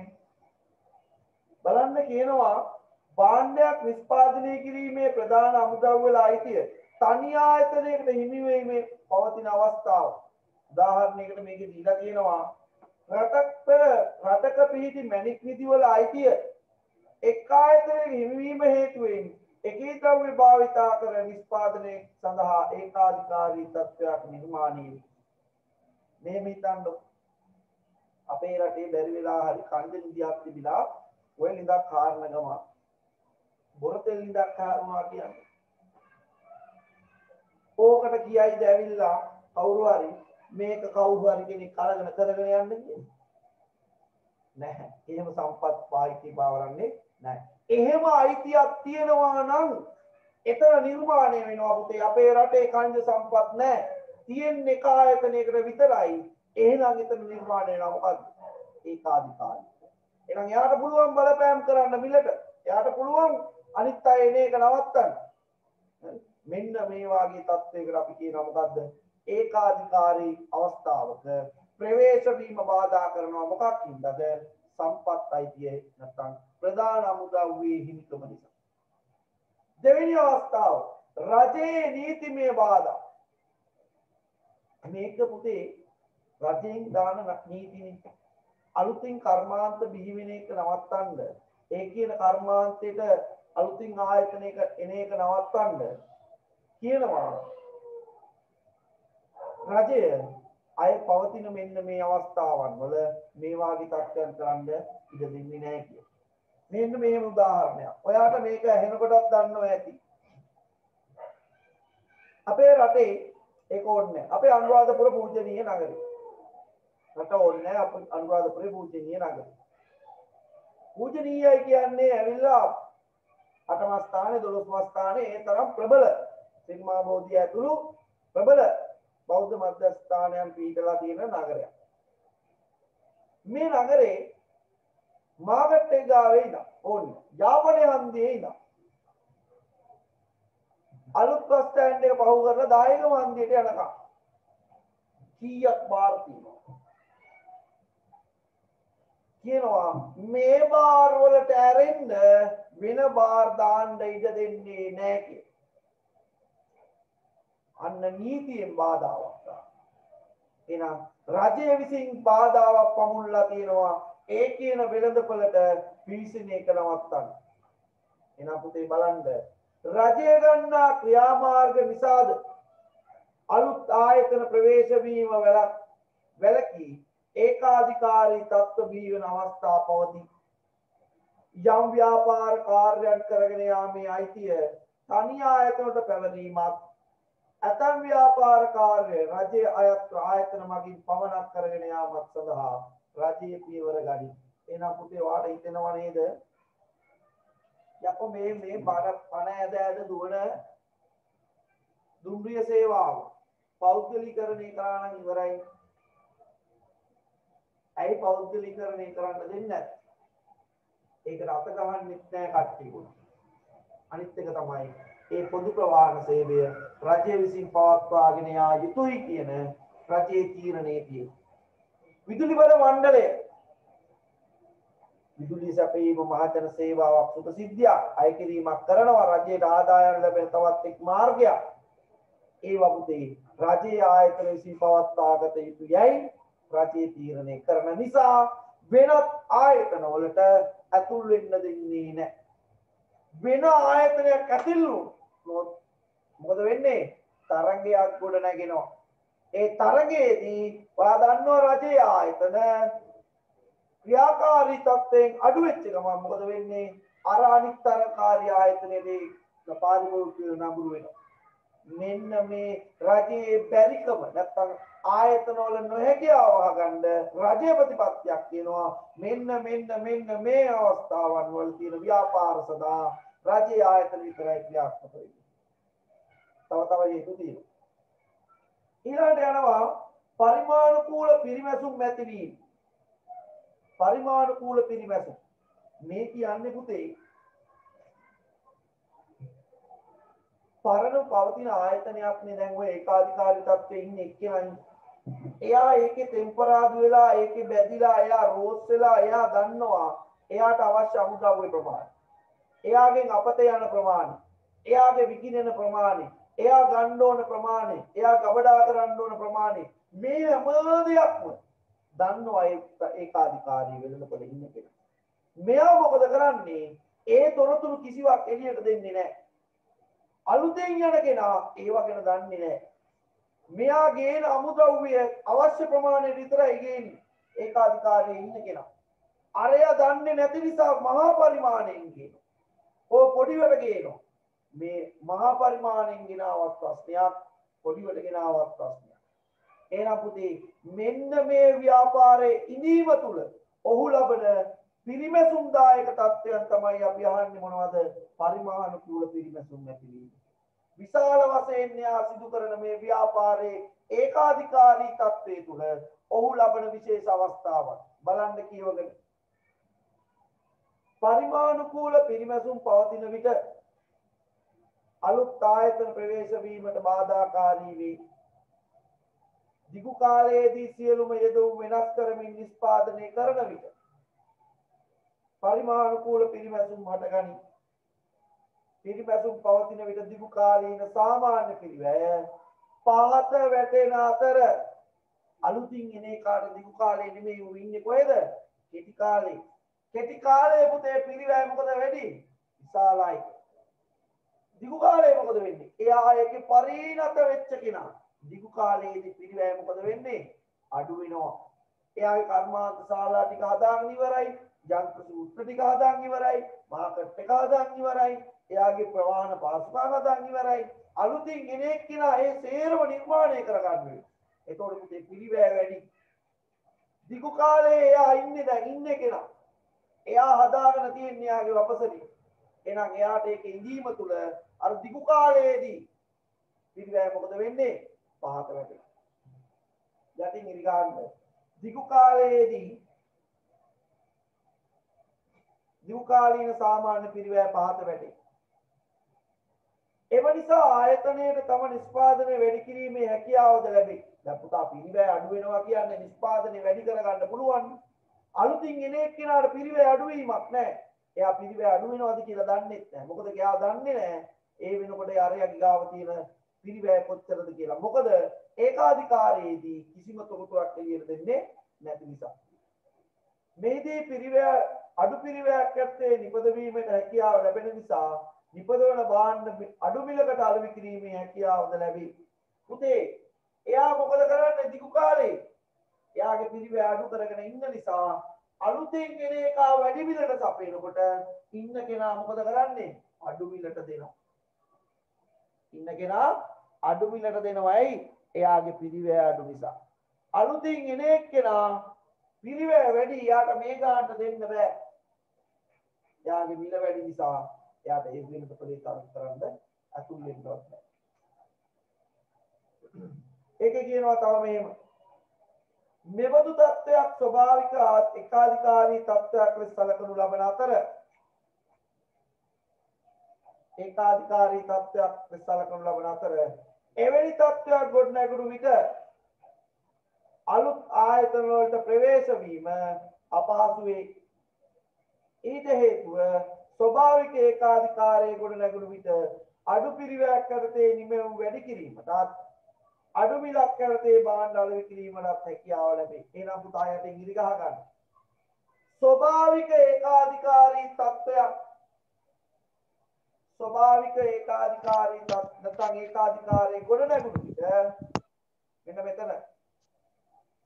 බලන්න කියනවා භාණ්ඩයක් නිෂ්පාදනය කිරීමේ ප්‍රධාන අමුද්‍රව්‍ය වල අයිතිය තනි ආයතනයකට හිමි වීමේ පවතින අවස්ථාව. උදාහරණයකට මේකේ දීලා කියනවා රටක පිහිටි මැණික් නිධි වල අයිතිය එක් ආයතනයක හිමිවීම හේතුවෙන් එකී ද්‍රව්‍ය භාවිතා කර නිෂ්පාදනය සඳහා ඒකාධිකාරී තත්ත්වයක් නිර්මාණය වේ. මේ හිතන්න අපේ රටේ බැරි වෙලා හරි කන්ද නිදියක් තිබිලා ඔය නිදක් කාරණ ගම බොරතෙල් නිදක් කාරණා කියන්නේ. ඕකට කියයිද ඇවිල්ලා කවුරු හරි මේක කවුරු හරි කෙනෙක් අරගෙන කරගෙන යන්න කියන්නේ නැහැ. එහෙම සම්පත් පායිති බවරන්නේ නැහැ. එහෙම අයිතියක් තියෙනවා නම් එතන නිර්මාණය වෙනවා පුතේ. අපේ රටේ කන්ද සම්පත් නැහැ. තියෙන්නේ කායතනයකට විතරයි. එහෙනම් එතන නිර්මාණය වෙනවා මොකද්ද? ඒකාධිකාරී. එහෙනම් එයාට පුළුවන් බලපෑම් කරන්න මිලට. එයාට පුළුවන් අනිත් අය එන එක නවත්තන්න. මෙන්න මේ වාගේ තත්ත්වයකට අපි කියනවා මොකද්ද? ඒකාධිකාරී අවස්ථාවක ප්‍රවේශ වීම බාධා කරනවා මොකක් හින්දාද? සම්පත් අයිතිය නැත්නම් ප්‍රධාන අමුද්‍රව්‍යයේ හිමිකම නිසා. දෙවෙනි අවස්ථාව රජයේ නීතිමය බාධා. මේක පුතේ රජයෙන් දාන නීතිනේ. අලුතින් කර්මාන්ත බිහි වෙන එක නවත්තන්න ඒ කියන කර්මාන්තයට අලුතින් ආයතනයක එන එක නවත්තන්න කියනවා රජය අය පවතින මෙන්න මේ අවස්ථාවන් වල මේ වාගේ තත්ත්වයන් කරන්න ඉඩ දෙන්නේ නැහැ කියන. මෙන්න මේ උදාහරණයක්. ඔයාට මේක ඇහෙනකොටත් දන්නව ඇති. අපේ රටේ ඒක ඕනේ. අපේ අනුරාධපුර පූජනීය නගරය. රට ඕනේ අපේ අනුරාධපුර පූජනීය නගරය. පූජනීයයි කියන්නේ ඇවිල්ලා 8 ස්ථානේ 12 ස්ථානේ ඒ තරම් ප්‍රබල සිංහා බෝධිය ඇතුළු ප්‍රබල බෞද්ධ මධ්‍යස්ථානයන් පිහිටලා තියෙන නගරයක්. මේ නගරේ මාකට් එක ගාවේ ඉඳන් ඕනේ යාපනයේ හන්දියේ ඉඳන් අලුත් බස් ස්ටෑන්ඩ් එක පහු කරලා දායකම හන්දියට යනකම් කීයක් බාර් තියෙනවා කියනවා මේ බාර් වලට ඇරෙන්න වෙන බාර් දාන්න ඉඩ දෙන්නේ නැහැ කිය. අන්න නීතියෙන් බාධාවක් ගන්න. එහෙනම් රජය විසින් බාධාවක් පමුණලා තියෙනවා ඒ කියන වෙළඳපළට පිවිසෙන එක නවත්තන්න. එහෙනම් පුතේ බලන්න රජය ගන්නා ක්‍රියාමාර්ග නිසාද අලුත් ආයතන ප්‍රවේශ වීම වැළකී ඒකාධිකාරී තත්ත්ව බිහි වෙන අවස්ථා පවතී. යම් ව්‍යාපාර කාර්යයන් කරගෙන යාමේ අයිතිය තනි ආයතනට පැවරීමක් ඇතම් ව්‍යාපාර කාර්ය රජයේ ආයතන මගින් පමණක් කරගෙන යාමත් සඳහා රජයේ පියවර ගනී. එහෙනම් පුතේ වාට හිතෙනවා නේද? යකෝ මේ පණ ඇද දුවන දුම්රිය සේවාව පෞද්ගලීකරණය කරා නම් ඉවරයි. ඇයි පෞද්ගලීකරණය කරන්න දෙන්නේ නැත්තේ? ඒකට අත ගහන්නෙත් නැහැ කට්ටිය. අනිත් එක තමයි ඒ පොදු ප්‍රවාහන සේවය රජය විසින් පවත්වාගෙන යා යුතුයි කියන රජයේ තීරණයේ තියෙන. විදුලි බල මණ්ඩලය විදුලි සැපයීම මහජන සේවාවක් සුපසිද්ධියක් අය කිරීමක් කරනවා රජයට ආදායම් ලැබෙන තවත් එක් මාර්ගයක්. ඒ වගේදී රජයේ ආයතන විසින් පවත්වාගත යුතුයයි රජයේ තීරණය කරන නිසා වෙනත් ආයතන වලට ඇතුල් වෙන්න දෙන්නේ නැහැ. වෙන ආයතනයක් ඇතුල් වුණොත් මොකද වෙන්නේ? තරංගයක් ගොඩ නැගෙනවා. ඒ තරංගයේදී ඔයා දන්නවා රජයේ ආයතන ක්‍රියාකාරී තත්ත්වයෙන් අඩු වෙච්ච ගමන් මොකද වෙන්නේ? අර අනිත් තරකාරී ආයතනයේදී පාරිභෝගිකයෝ නඹුරු වෙනවා. මෙන්න මේ රජයේ බැරිකම නැත්තම් ආයතන වල නොහැකියාව වහගන්න රජය ප්‍රතිපත්තියක් කියනවා. මෙන්න මේ අවස්ථාවන් වල තියෙන ව්‍යාපාර සදා රජයේ ආයතන විතරයි ක්‍රියාත්මක වෙන්නේ. තව හේතු තියෙනවා. ඊළඟට යනවා පරිමාණුකූල පිරිමැසුම් ඇතිවීම. පරිමාණුකූල පිරිමැසුම් මේ කියන්නේ පුතේ පරණ පවතින ආයතනයක් නේ දැන් ඔය ඒකාධිකාරී තත්ත්වයේ ඉන්නේ එක්කෙනයි. එයා ඒකේ ටෙම්පරාදු වෙලා ඒකේ බැදිලා එයා රෝස් වෙලා එයා දන්නවා එයාට අවශ්‍ය අමුද්‍රව්‍ය ප්‍රමාණය. එයාගෙන් අපත යන ප්‍රමාණය. එයාගේ විකිනෙන ප්‍රමාණය. එයා ගන්න ඕන ප්‍රමාණය. එයා ගබඩා කරන්න ඕන ප්‍රමාණය. මේ හැම දෙයක්ම දන්නවා ඒකාධිකාරී වෙළඳපොළේ ඉන්න කෙනා. මෙයා මොකද කරන්නේ? ඒ තොරතුරු කිසිවක් එළියට දෙන්නේ නැහැ. අලුතෙන් යන කෙනා ඒව ගැන දන්නේ නැහැ. මෙයා ගේන අමුද්‍රව්‍ය අවශ්‍ය ප්‍රමාණයට විතරයි ගේන්නේ. ඒකාධිකාරී ඉන්න කෙනා. අරයා දන්නේ නැති නිසා මහා පරිමාණයෙන් ගේනවා. ඕ පොඩිවට ගේනවා. මේ මහා පරිමාණයෙන් ගෙනාවක් ප්‍රශ්නයක් පොඩිවට ගෙනාවක් ප්‍රශ්නයක්. එහෙනම් පුතේ මෙන්න මේ ව්‍යාපාරයේ ඉඳීම තුල ඔහු ලබන පිරිමැසුම්දායක තත්ත්වයන් තමයි අපි අහන්නේ මොනවද? පරිමාණුකූල පිරිමැසුම් ඇතිවීම. විශාල වශයෙන් න්‍යා සිදු කරන මේ ව්‍යාපාරයේ ඒකාධිකාරී තත්ත්වයේ තුල ඔහු ලබන විශේෂ අවස්ථාවක් බලන්න කියවගෙන. පරිමාණුකූල පිරිමැසුම් පවතින විට අලුත් ආයතන ප්‍රවේශ වීමට බාධාකාරී වේ. දිගු කාලයේදී සියලුම යෙදුම් වෙනස් කරමින් නිෂ්පාදනය කරන විට පරිමාණුකූල පිරිමැසුම් හටගනී. පිරිමැසුම් පවතින විට දිගු කාලීන සාමාන්‍ය පිරිවැය පහත වැටෙන අතර අලුතින් එන එකාට දිගු කාලේ නෙමෙයි උ ඉන්නේ කොහෙද? කෙටි කාලේ. කෙටි කාලේ පුතේ පිරිවැය මොකද වැඩි? විශාලයි. දිගු කාලේ මොකද වෙන්නේ? එයා ඒකේ පරිණත වෙච්ච කෙනා. දිගු කාලයේදී පිරිවැය මොකද වෙන්නේ? අඩු වෙනවා. එයාගේ කර්මාන්ත ශාලා ටික හදාගෙන ඉවරයි. යන්ත්‍ර සූත්‍ර ටික හදාගෙන ඉවරයි. මාකට් එක හදාගෙන ඉවරයි. එයාගේ ප්‍රවාහන පාසුකම් හදාගෙන ඉවරයි. අලුතින් ගෙනෙක් කෙනා ඒ සේරම නිර්මාණය කරගන්න වෙනවා. ඒතකොට පුතේ පිරිවැය වැඩි. දිගු කාලේ එයා ඉන්නේ කෙනා. එයා හදාගෙන තියෙන එයාගේ වපසරිය. එහෙනම් එයාට ඒක ඉඳීම තුල අර දිගු කාලයේදී පිරිවැය මොකද වෙන්නේ? පහත වැටෙනවා. යටින් ඉරි ගන්න. දිගු කාලයේදී දිගු කාලීන සාමාන්‍ය පිරිවැය පහත වැටේ. එම නිසා ආයතනයේ තම නිෂ්පාදනය වැඩි කිරීමේ හැකියාවද ලැබේ. දැන් පුතා පිරිවැය අඩු වෙනවා කියන්නේ නිෂ්පාදනය වැඩි කරගන්න පුළුවන්. අලුතින් එන එක්කෙනාට පිරිවැය අඩු වීමක් නැහැ. එයා පිරිවැය අඩු වෙනවද කියලා දන්නේ නැහැ. මොකද එයා දන්නේ නැහැ ඒ වෙනකොට යාරයාගේ ගාව තියෙන පිරිවැය කොච්චරද කියලා. මොකද ඒකාධිකාරයේදී කිසිම තොරතුරක් එළියට දෙන්නේ නැති නිසා. මේදී පිරිවැය අඩු පිරිවැයක් ඇත්තේ නිපදවීමට හැකියාව ලැබෙන නිසා නිපදවන භාණ්ඩ අඩු මිලකට අලෙවි කිරීමේ හැකියාවද ලැබේ. පුතේ එයා මොකද කරන්නේ දිගු කාලේ? එයාගේ පිරිවැය අඩු කරගෙන ඉන්න නිසා අලුතෙන් එන එක වැඩි මිලට සපයනකොට ඉන්න කෙනා මොකද කරන්නේ? අඩු මිලට දෙනවා. ඉන්න කෙනා අඩු මිලට දෙනවා. ඇයි? එයාගේ පිරිවැය අඩු නිසා. අලුතින් එන එක්කෙනා පිරිවැය වැඩි, යාට මේ ගානට දෙන්න බෑ. යාගේ මිල වැඩි නිසා යාට ඒ වෙනත ප්‍රතිකාර කරන්න අතුල් වෙන්නවත් බෑ. ඒකේ කියනවා තව මෙහෙම. මෙබඳු තත්ත්වයක් ස්වභාවික ඒකාධිකාරී තත්ත්වයක් ලෙස සැලකනු ලබන අතර ඒකාධිකාරී තත්ත්වයක් ලෙස සැලකනු ලබන අතර එවැනි තත්ත්වයක් ගොඩනැගුණු විට අලුත් ආයතන වලට ප්‍රවේශ වීම අපහසු වේ. ඊට හේතුව ස්වභාවික ඒකාධිකාරයේ ගොඩනැගුණු විට අඩු පිරිවැයක් යටතේ නිමැවුම් වැඩි කිරීමටත් අඩු මිලක් යටතේ භාණ්ඩ අලෙවි කිරීමටත් හැකියාව ලැබේ. එහෙනම් පුතා යටින් ඉරි ගහ ගන්න. ස්වභාවික ඒකාධිකාරී තත්ත්වයක් ස්වභාවික ඒකාධිකාරී නැත්නම් ඒකාධිකාරයේ ගොඩනැගුණු විට මෙන්න මෙතන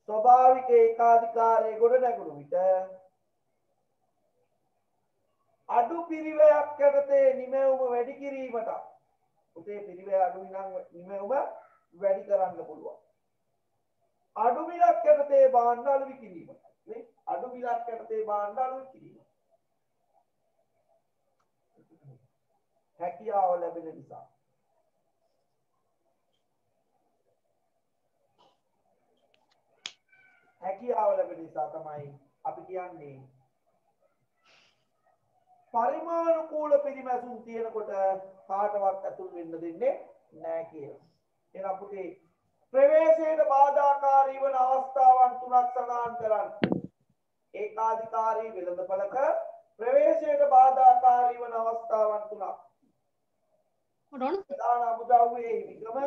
ස්වභාවික ඒකාධිකාරයේ ගොඩනැගුණු විට අඩු පිරිවැයක් යටතේ නිමැවුම වැඩි කිරීමට උතේ පිරිවැය අඩුයි නම් නිමැවුම වැඩි කරන්න පුළුවන්. අඩු මිලක් යටතේ භාණ්ඩ අලෙවි කිරීමට නේ අඩු මිලක් යටතේ භාණ්ඩ අලෙවි කිරීම හැකියාව ලැබෙන නිසා තමයි අපි කියන්නේ පරිමාණුකූල පිරිමැසුම් තියෙනකොට කාටවත් ඇතුල් වෙන්න දෙන්නේ නැහැ කියලා. එහෙනම් පුතේ ප්‍රවේශයට බාධාකාරී වන අවස්ථාවන් තුනක් සඳහන් කරන්න. ඒකාධිකාරී වෙළඳපළක ප්‍රවේශයට බාධාකාරී වන අවස්ථාවන් තුනක්. ප්‍රධාන අමුද්‍රව්‍යයේ හිමිකම,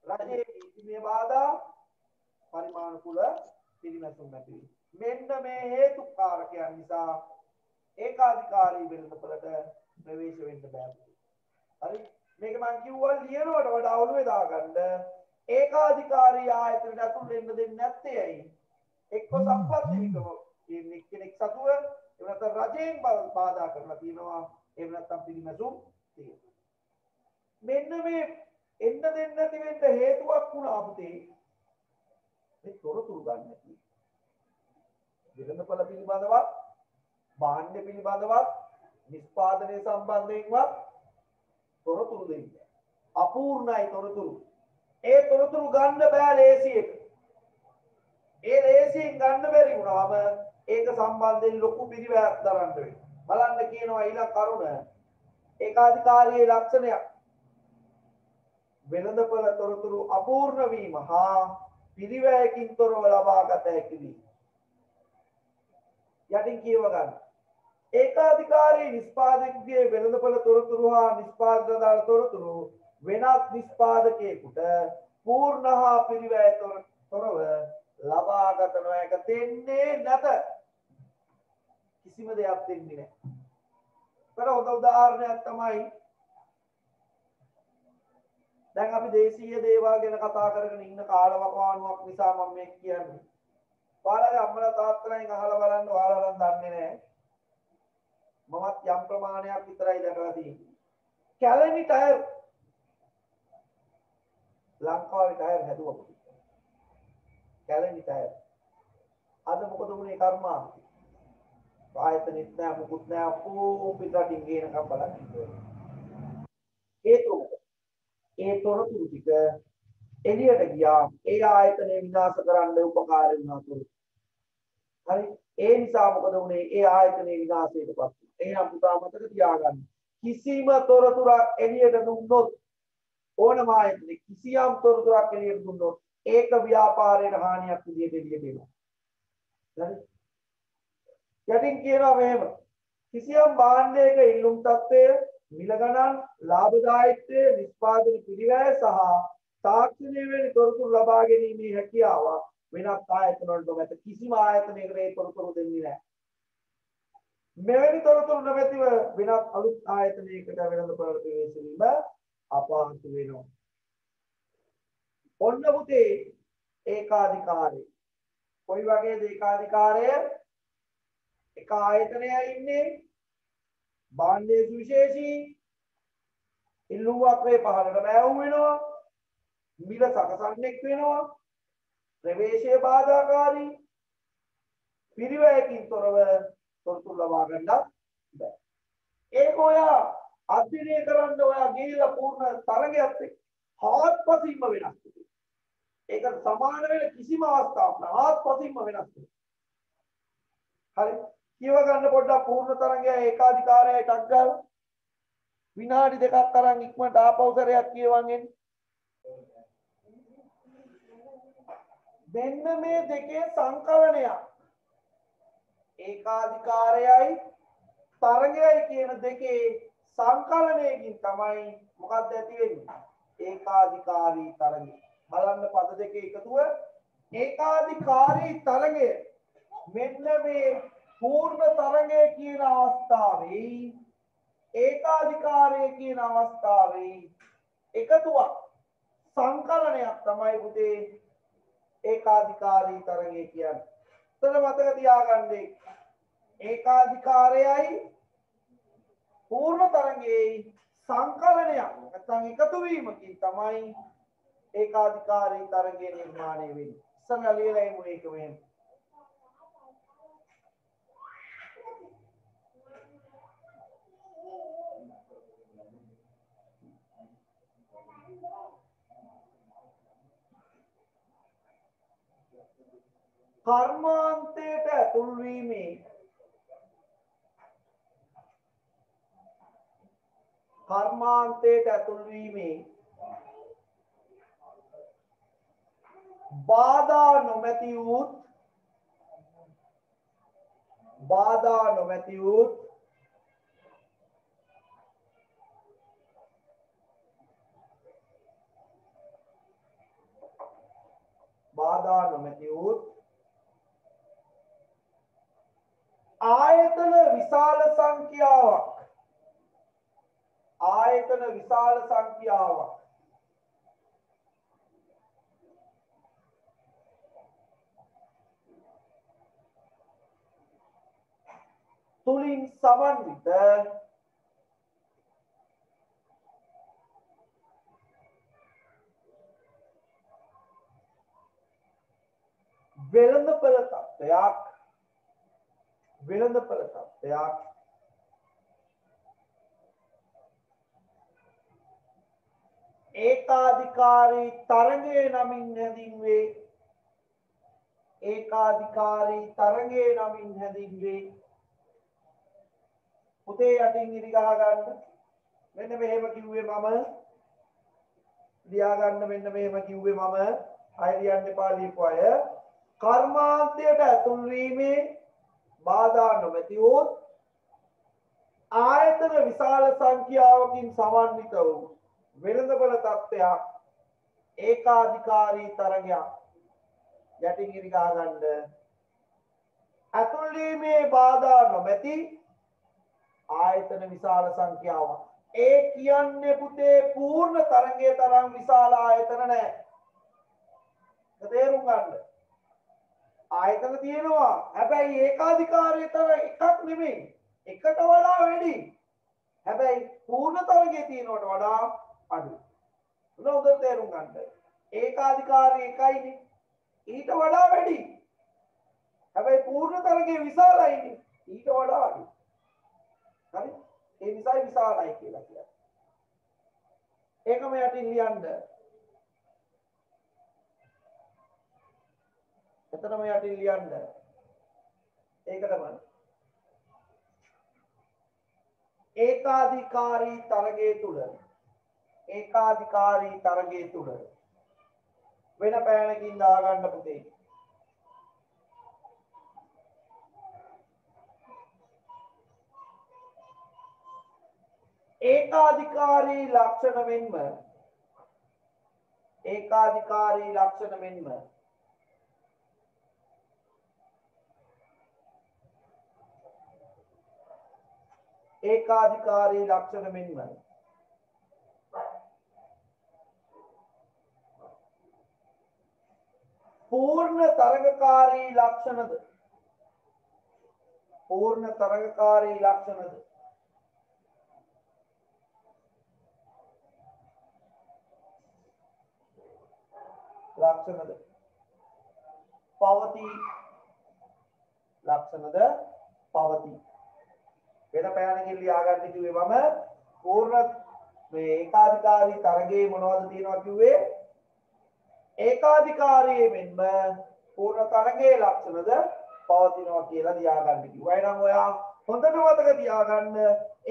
රජයේ නීතිමය බාධා, පරිමාණුකූල පිරිමැසුම් නැතිවීම. මෙන්න මේ හේතු කාරකයන් නිසා ඒකාධිකාරී වෙළඳපළට ප්‍රවේශ වෙන්න බෑ. හරි මේක මම කිව්වා ලියනවට වඩා ඔළුවේ දාගන්න. ඒකාධිකාරී ආයතනයට ඇතුල් වෙන්න දෙන්නේ නැත්තේ ඇයි? එක්ක සම්පත් හිමිකම කියන්නේ කෙනෙක් සතුව එහෙම නැත්නම් රජයෙන් බාධා කරලා තියෙනවා. එහෙම නැත්නම් පිරිමැසුම් තියෙනවා. මෙන්න මේ එන්න දෙන්න නැති වෙන්න හේතුවක් වුණා පුතේ. මේ තොරතුරු ගන්න නැති. වෙළඳපළ පිළිබඳවත් භාණ්ඩ පිළිබඳවත් නිෂ්පාදනය සම්බන්ධයෙන්වත් තොරතුරු දෙන්නේ. අපූර්ණයි තොරතුරු. ඒ තොරතුරු ගන්න බෑ ලේසියට. ඒ ලේසියෙන් ගන්න බැරි වුණාම ඒක සම්බන්ධයෙන් ලොකු පිළිවෙලක් දරන්න වෙනවා. බලන්න කියනවා ඊළඟ කරුණ ඒකාධිකාරී ලක්ෂණයක්. වෙළඳපළ තොරතුරු අපූර්ණ වීම හා පිළිවෙලකින් තොරව ලබාගත හැකි වීම. යටින් කියව ගන්න. ඒකාධිකාරී නිෂ්පාදකගේ වෙළඳපළ තොරතුරු හා නිෂ්පාදක දාල තොරතුරු වෙනත් නිෂ්පාදකයෙකුට පූර්ණ හා පිළිවෙල තොරව ලබාගත නොහැක දෙන්නේ නැත. කිසිම දෙයක් දෙන්නේ නැහැ. ඒතර හොඳ උදාහරණයක් තමයි දැන් අපි දේශීය දේවල් ගැන කතා කරගෙන ඉන්න කාලවකවානුවක් නිසා මම මේක කියන්නේ. ඔයාලගේ අම්මලා තාත්තලාගෙන් අහලා බලන්න ඔයාලා නම් දන්නේ නැහැ. මමත් යම් ප්‍රමාණයක් විතරයි දැකලා තියෙන්නේ. කැලණි ටයර් ලංකාවේ ටයර් හැදුවා. කැලණි ටයර්. අද මොකද වුනේ කර්මාන්තේ? ආයතනෙත් නෑ මොකුත් නෑ ඔක්කොම පිටරටින් ගේනකම් බලන්න. ඒ තොරතුරු ටික එළියට ගියා. ඒ ආයතනය විනාශ කරන්න උපකාර වුණා. හරි ඒ නිසා මොකද උනේ ඒ ආයතනයේ විනාශයටපත් වුණා. එහෙනම් පුතා මතක තියාගන්න. කිසිම තොරතුරක් එළියට දුන්නොත් ඕනම ආයතනයක කිසියම් තොරතුරක් එළියට දුන්නොත් ඒක ව්‍යාපාරයට හානියක් විදිහට එළියට එනවා. හරි යටින් කියනවා මෙහෙම කිසියම් භාණ්ඩයක ඉල්ලුම් තත්ත්වය මිල ගණන් ලාභදායීත්වය නිෂ්පාදන පිළිවෙල සහ තාක්ෂණය වෙන තොරතුරු ලබා ගැනීමේ හැකියාව වෙනත් ආයතන වලට නැත කිසිම ආයතනයකට ඒ තොරතුරු දෙන්නේ නැහැ. මෙවැනි තොරතුරු නැතිව වෙනත් අලුත් ආයතනයකට වෙනද ප්‍රවේශ වීම අපහසු වෙනවා. ඔන්න පුතේ ඒකාධිකාරය. කොයි වගේද ඒකාධිකාරය? එක ආයතනයයි ඉන්නේ භාණ්ඩයේ සුවිශේෂී ඉල්ලුම් වක්‍රේ පහළට බෑවුම් වෙනවා මිල සකසන්නෙක් වෙනවා ප්‍රවේශයේ බාධාකාරී පිරිවැයකින් තොරව තොරතුරු ලබා ගන්නත් බෑ. ඒක ඔයා අධ්‍යයනය කරන්න ඔයා ගිහිල්ලා පූර්ණ තරගයක් හාත්පසින්ම වෙනස්. ඒක සමාන වෙන කිසිම අවස්ථාවක් නෑ හාත්පසින්ම වෙනස්. හරි කියව ගන්න පොඩ්ඩක් පූර්ණ තරගය ඒකාධිකාරයයි ටක් ගාලා විනාඩි දෙකක් තරම් ඉක්මනට ආපහු සැරයක් කියවන් එන්න. මෙන්න මේ දෙකේ සංකලනයක් ඒකාධිකාරයයි තරගයයි කියන දෙකේ සංකලනයකින් තමයි මොකක්ද ඇති වෙන්නේ? ඒකාධිකාරී තරගය. බලන්න පද දෙකේ එකතුව ඒකාධිකාරී තරගය. මෙන්න මේ පූර්ණ තරගය කියන අවස්ථාවේ ඒකාධිකාරය කියන අවස්ථාවේ එකතුවක් සංකලනයක් තමයි පුතේ ඒකාධිකාරී තරගය කියන්නේ. එතන මතක තියාගන්න ඒකාධිකාරයයි පූර්ණ තරගයේ සංකලනයක් නැත්නම් එකතු වීමකින් තමයි ඒකාධිකාරී තරගය නිර්මාණය වෙන්නේ. ඉස්සරලා ලියලා ඉමු ඒක වෙන්නේ. කර්මාන්තයට ඇතුල් වීමේ බාධා නොමැති වූ ආයතන විශාල සංඛ්‍යාවක් තුලින් සමන්විත වෙළඳපළ තත්ත්වයක් ඒකාධිකාරී තරගය නමින් හැඳින්වේ. පුතේ යටින් ඉරි ගහ ගන්න. මෙන්න මෙහෙම කිව්වේ මම. ලියා ගන්න මෙන්න මෙහෙම කිව්වේ මම. අය ලියන්න එපා ලියපු අය. කර්මාන්තයට ඇතුල් වීමේ බාධා නොමැති වූ ආයතන විශාල සංඛ්‍යාවකින් සමන්විත වූ වෙළඳපළ තත්ත්වයක් ඒකාධිකාරී තරගයක්. යටින් ඉරි ගහ ගන්න. ඇතුල් වීමේ බාධා නොමැති ආයතන විශාල සංඛ්‍යාවක්. ඒ කියන්නේ පුතේ පූර්ණ තරගයේ තරම් විශාල ආයතන නැහැ. තේරුම් ගන්න. ආයතන තියෙනවා. හැබැයි ඒකාධිකාරී තරග එකක් නෙමෙයි. එකට වඩා වැඩි. හැබැයි පූර්ණ තරගයේ තියෙනවට වඩා අඩුයි. උනෝද තේරුම් ගන්න. ඒකාධිකාරී එකයිනේ. ඊට වඩා වැඩි. හැබැයි පූර්ණ තරගයේ විශාලයිනේ. ඊට වඩා අඩුයි. හරි? ඒ නිසා විශාලයි කියලා කියනවා. ඒකම යටින් ලියන්න. එතනම යටින් ලියන්න. ඒකටම ඒකාධිකාරී තරගයේ තුල වෙන පෑනකින් දාගන්න පුතේ. ඒකාධිකාරී ලක්ෂණ මෙන්ම පූර්ණ තරගකාරී ලක්ෂණද පවති වෙන පෑනකින් ලියාගන්න කිව්වේ මම පූර්ණ මේ ඒකාධිකාරී තරගයේ මොනවද තියෙනවා කිව්වේ ඒකාධිකාරී මෙන්ම පූර්ණ තරගයේ ලක්ෂණද පවතිනවා කියලා ලියාගන්න කිව්වා. එහෙනම් ඔයා හොඳට මතක තියාගන්න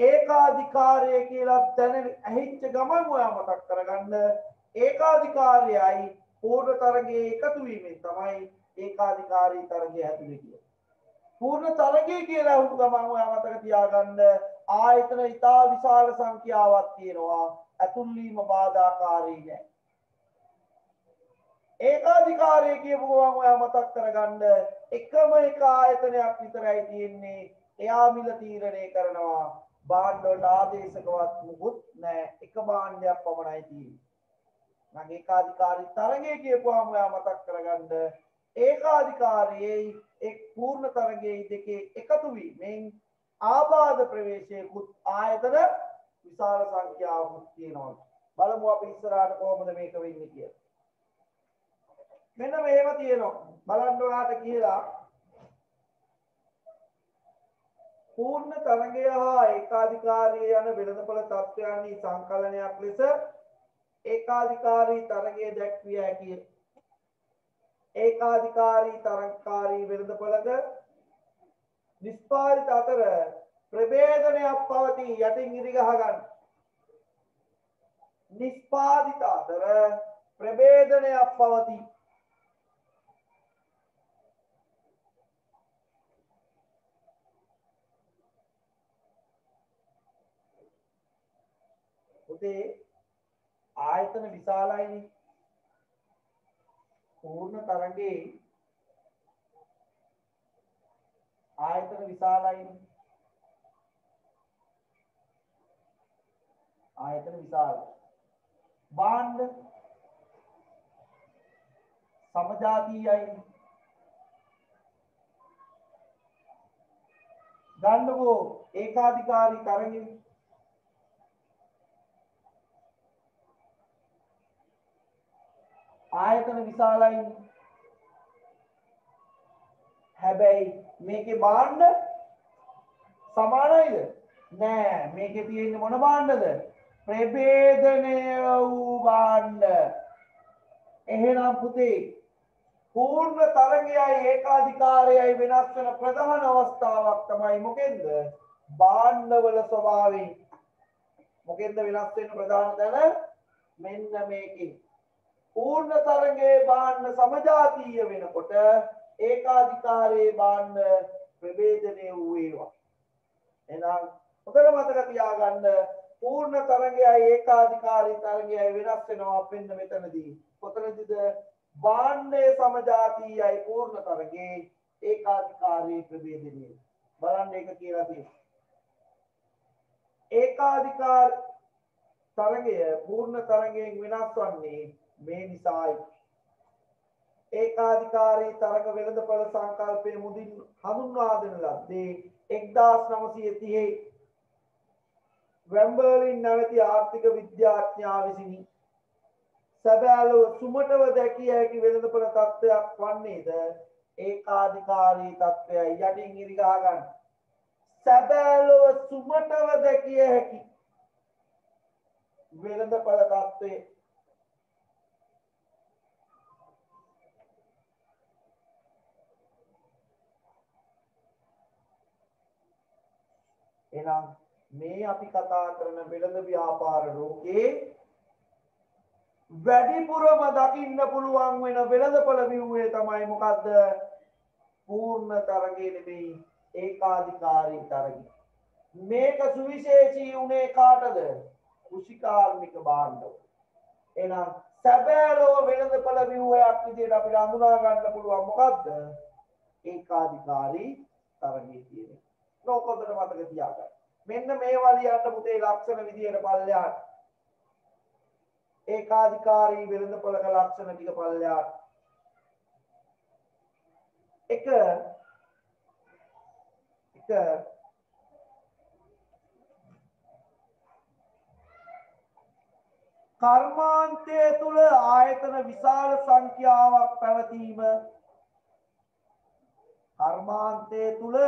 ඒකාධිකාරය කියලා දැන ඇහිච්ච ගමන් ඔයා මතක් කරගන්න ඒකාධිකාරයයි පූර්ණ තරගයේ එකතු වීමෙන් තමයි ඒකාධිකාරී තරගය හැදුනේ කියලා. පූර්ණ තරගය කියලා වුණ ගමන් ඔයා මතක තියාගන්න ආයතන ඉතා විශාල සංඛ්‍යාවක් තියෙනවා. ඇතුල් වීම බාධාකාරී නෑ. ඒකාධිකාරය කියපු ගමන් ඔයා මතක් කරගන්න එකම එක ආයතනයක් විතරයි තියෙන්නේ. එයා මිල තීරණය කරනවා. භාණ්ඩ වලට ආදේශකවත් මුකුත් නෑ. එක භාණ්ඩයක් පමණයි තියෙන්නේ. නම් ඒකාධිකාරී තරගය කියපුවාම ඔයා මතක් කරගන්න ඒකාධිකාරයේ එක් පූර්ණ තරගයේ දෙකේ එකතු වීමෙන් ආබාධ ප්‍රවේශයකුත් ආයතන විශාල සංඛ්‍යාවකුත් තියෙනවා. බලමු අපි ඉස්සරහට කොහොමද මේක වෙන්නේ කියලා. මෙන්න මේව තියෙනවා. බලන්න ඔයාට කියලා පූර්ණ තරගය හා ඒකාධිකාරී යන වෙළඳපොළ තත්ත්වයන්හි සංකලනයක් ලෙස ඒකාධිකාරී තරගය දැක්විය හැකිය. ඒකාධිකාරී තරගකාරී වෙළඳපොළක නිෂ්පාදිත අතර ප්‍රභේදනයක් පවතී. යටින් ඉරි ගහගන්න. නිෂ්පාදිත අතර ප්‍රභේදනයක් පවතී. උදේ ආයතන විශාලයිනේ. පූර්ණ තරගයේ ආයතන විශාලයිනේ. ආයතන විශාලයි. භාණ්ඩ සමජාතීයයි. ගන්නකෝ ඒකාධිකාරී තරගයේ ආයතන විශාලයි. හැබැයි මේකේ භාණ්ඩ සමානයිද? නෑ. මේකේ තියෙන්නේ මොන භාණ්ඩද? ප්‍රභේදනය වූ භාණ්ඩ. එහෙනම් පුතේ පූර්ණ තරගයයි ඒකාධිකාරයයි වෙනස් වෙන ප්‍රධාන අවස්ථාවක් තමයි මොකෙන්ද? භාණ්ඩවල ස්වභාවයෙන්. මොකෙන්ද වෙනස් වෙන ප්‍රධාන තැන? මෙන්න මේකේ. පූර්ණ තරගයේ භාණ්ඩ සමජාතීය වෙනකොට ඒකාධිකාරයේ භාණ්ඩ ප්‍රභේදනය වූ ඒවා. එහෙනම් හොඳට මතක තියාගන්න පූර්ණ තරගයයි ඒකාධිකාරී තරගයයි වෙනස් වෙනවා අපෙන්න මෙතනදී. කොතනදද? භාණ්ඩයේ සමජාතීයයි පූර්ණ තරගයේ ඒකාධිකාරී ප්‍රභේදනය. බලන්න ඒක කියලා තියෙනවා. ඒකාධිකාර තරගය පූර්ණ තරගයෙන් වෙනස් වන්නේ මේ නිසායි. ඒකාධිකාරී තරග වෙළඳපොළ සංකල්පයේ මුදින් හඳුන්වා දෙන ලද්දේ 1930 වෙම්බර්ලින් නැවති ආර්ථික විද්‍යාඥයා විසිනි. සැබෑලොව සුමටව දැකිය හැකි වෙළඳපොළ තත්ත්වයක් වන්නේද ඒකාධිකාරී තත්ත්වයයි. යටින් ඉරි ගහ ගන්න. සැබෑලොව සුමටව දැකිය හැකි වෙළඳපොළ තත්ත්වයේ එහෙනම් මේ අපි කතා කරන වෙළඳ ව්‍යාපාර ලෝකේ වැඩිපුරම දකින්න පුළුවන් වෙන වෙළඳපොළ ව්‍යුහය තමයි මොකද්ද? පූර්ණ තරගය නෙමෙයි, ඒකාධිකාරී තරගය. මේක සුවිශේෂී උනේ කාටද? කෘෂිකාර්මික භාණ්ඩවල. එහෙනම් සැබෑලෝ වෙළඳපොළ ව්‍යුහයක් විදිහට අපිට හඳුනා ගන්න පුළුවන් මොකද්ද? ඒකාධිකාරී තරගය කියන්නේ. ලෝකොතර මතක තියාගන්න. මෙන්න මේවා ලියන්න පුතේ ලක්ෂණ විදියට පල්ලෙහාට. ඒකාධිකාරී වෙළඳපොළක ලක්ෂණ ටික පල්ලෙහාට. එක කර්මාන්තය තුල ආයතන විශාල සංඛ්‍යාවක් පැවතීම. කර්මාන්තය තුල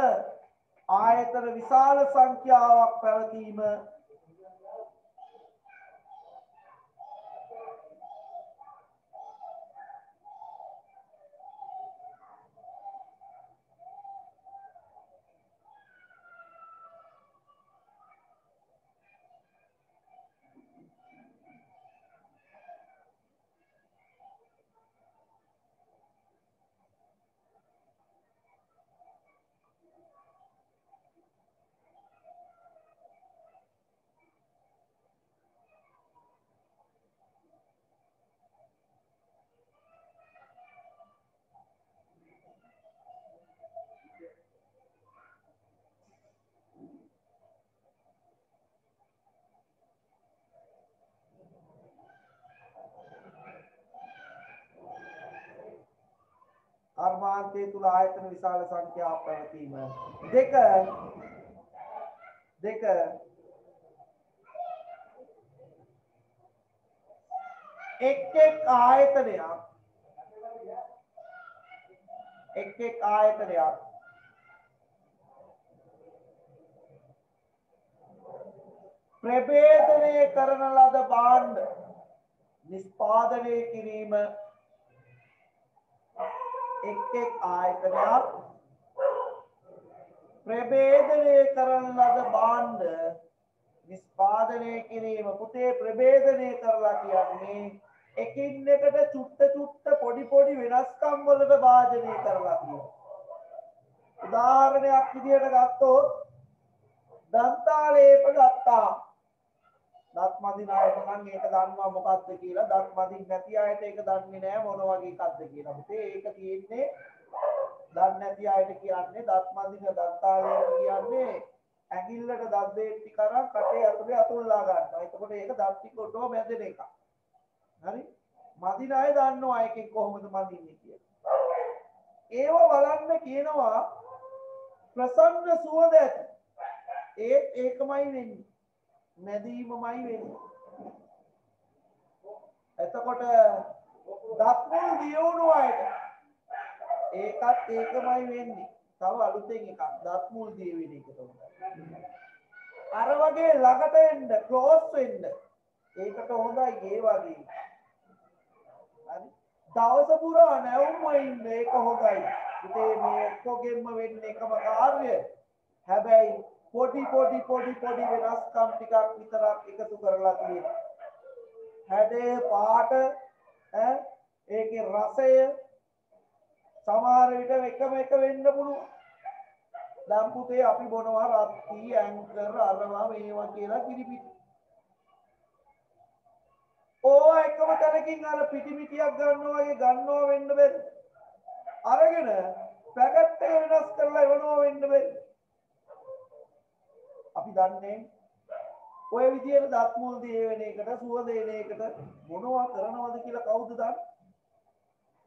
ආයතන විශාල සංඛ්‍යාවක් පැවතීම. කර්මාන්තය තුල ආයතන විශාල සංඛ්‍යාවක් පැවතීම. දෙක එක් ආයතනයක් ප්‍රභේදනය කරන ලද භාණ්ඩ නිෂ්පාදනය කිරීම. එක් ආයතනයක් ප්‍රභේදනය කරන ලද භාණ්ඩ නිෂ්පාදනය කිරීම. පුතේ ප්‍රභේදනය කරලා කියන්නේ එකින් එකට චුට්ට පොඩි වෙනස්කම් වලට භාජනය කරලා තියෙනවා. උදාහරණයක් විදිහට ගත්තොත් දන්තාලේප ගත්තා. දත් මදින අයට නම් ඒක දන්නවා මොකක්ද කියලා. දත් මදින් නැති අයට ඒක දන්නේ නැහැ මොන වගේ එකක්ද කියලා. පුතේ ඒක තියෙන්නේ දන්නේ නැති අයට කියන්නේ දත් මදින දන්තාලේප කියන්නේ ඇඟිල්ලට දත් දෙට්ටි කරන් කටේ ඇතුලේ අතුල්ලා ගන්නවා. එතකොට ඒක දත් ටික ඔටෝ මැදෙන එක. හරි? මදින අය දන්නවා එකෙන් කොහොමද මදින්නේ කියලා. ඒව බලන්න කියනවා ප්‍රසන්න සුවඳ ඇති. ඒකමයි වෙන්නේ. මැදීමමයි වෙන්නේ. එතකොට දත්මුල් දියුණු අයට ඒකත් ඒකමයි වෙන්නේ. තව අලුතෙන් එකක් දත්මුල් දිය වෙන එක තමයි. අර වගේ ළඟට එන්න ක්ලෝස් වෙන්න ඒකට හොඳයි ඒ වගේ. හරි? දවස පුරා නැවුම්ම ඉන්න ඒක හොඳයි. ඉතින් මේ ඔක්කොගෙම වෙන්නේ එකම කාර්යය. හැබැයි පොඩි වෙනස්කම් ටිකක් විතරක් එකතු කරලා තියෙනවා. හැඩය, පාට, ඒකේ රසය සමහර විට එකම එක වෙන්න පුළුවන්. දැන් පුතේ අපි බොනවා රත්ති, ඇන්කර්, අරවා මේවා කියලා කිරිපිටි. ඕවා එකම තැනකින් අර පිටිමිටියක් ගන්නවා වගේ ගන්නවා වෙන්න බැරි. අරගෙන පැකට් එක වෙනස් කරලා එවනවා වෙන්න බැරි. අපි දන්නේ ඔය විදියට දත් මුල් දී වෙන එකට සුවඳ එන එකට මොනවා කරනවද කියලා කවුද දන්නේ?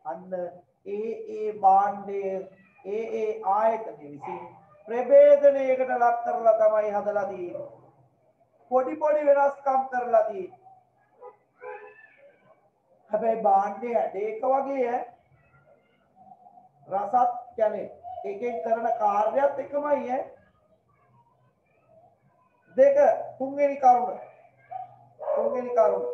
අන්න ඒ භාණ්ඩයේ ඒ ආයතන විසින් ප්‍රභේදනයකට ලක් කරලා තමයි හදලා තියෙන්නේ. පොඩි වෙනස්කම් කරලා තියෙන්නේ. හැබැයි භාණ්ඩයේ හැඩ එක වගේ රසත් කියන්නේ එකෙන් කරන කාර්යයත් එකමයි තුන්වෙනි කරුණ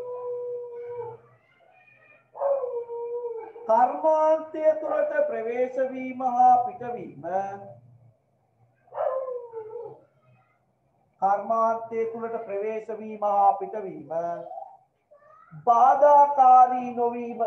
කර්මාන්තය තුළට ප්‍රවේශ වීම හා පිටවීම කර්මාන්තයේ තුලට ප්‍රවේශ වීම හා පිටවීම බාධාකාරී නොවීම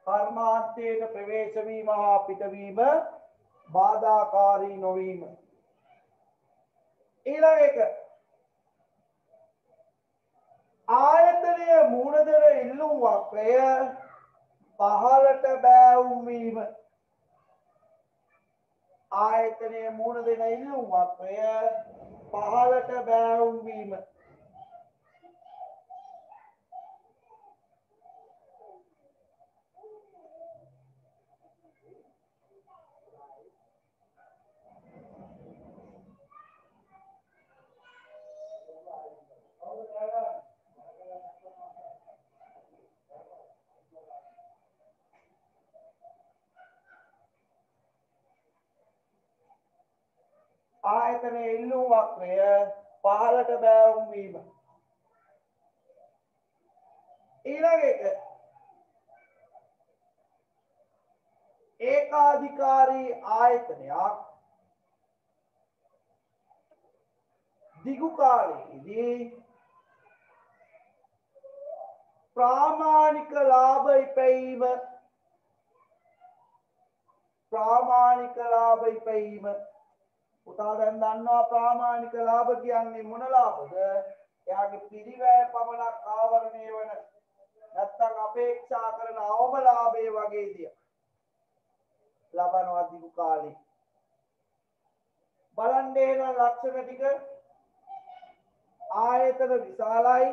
කර්මාන්තයට ප්‍රවේශ වීම හා පිටවීම බාධාකාරී නොවීම ඊළඟ එක ආයතනයේ මූලදර ඉල්ලුම් වක්‍රය පහළට බෑවුම් වීම ආයතනයේ මූලදර ඉල්ලුම් වක්‍රය පහළට බෑවුම් වීම ආයතනයේ ඉල්ලුම් වක්‍රය පහළට බෑවුම් වීම ඊළඟ එක ඒකාධිකාරී ආයතනයක් දිගු කාලයේදී ප්‍රාමාණික ලාභ ඉපැයීම පුතා දැන් දන්නවා ප්‍රාමාණික ලාභ කියන්නේ මොන ලාභද? එයාගේ පිරිවැය පමණක් ආවරණය වන නැත්නම් අපේක්ෂා කරන අවම ලාභයේ වගේ දිය. ලබනවා දිගු කාලේ. බලන්න එන ලක්ෂණ ටික ආයතන විශාලයි.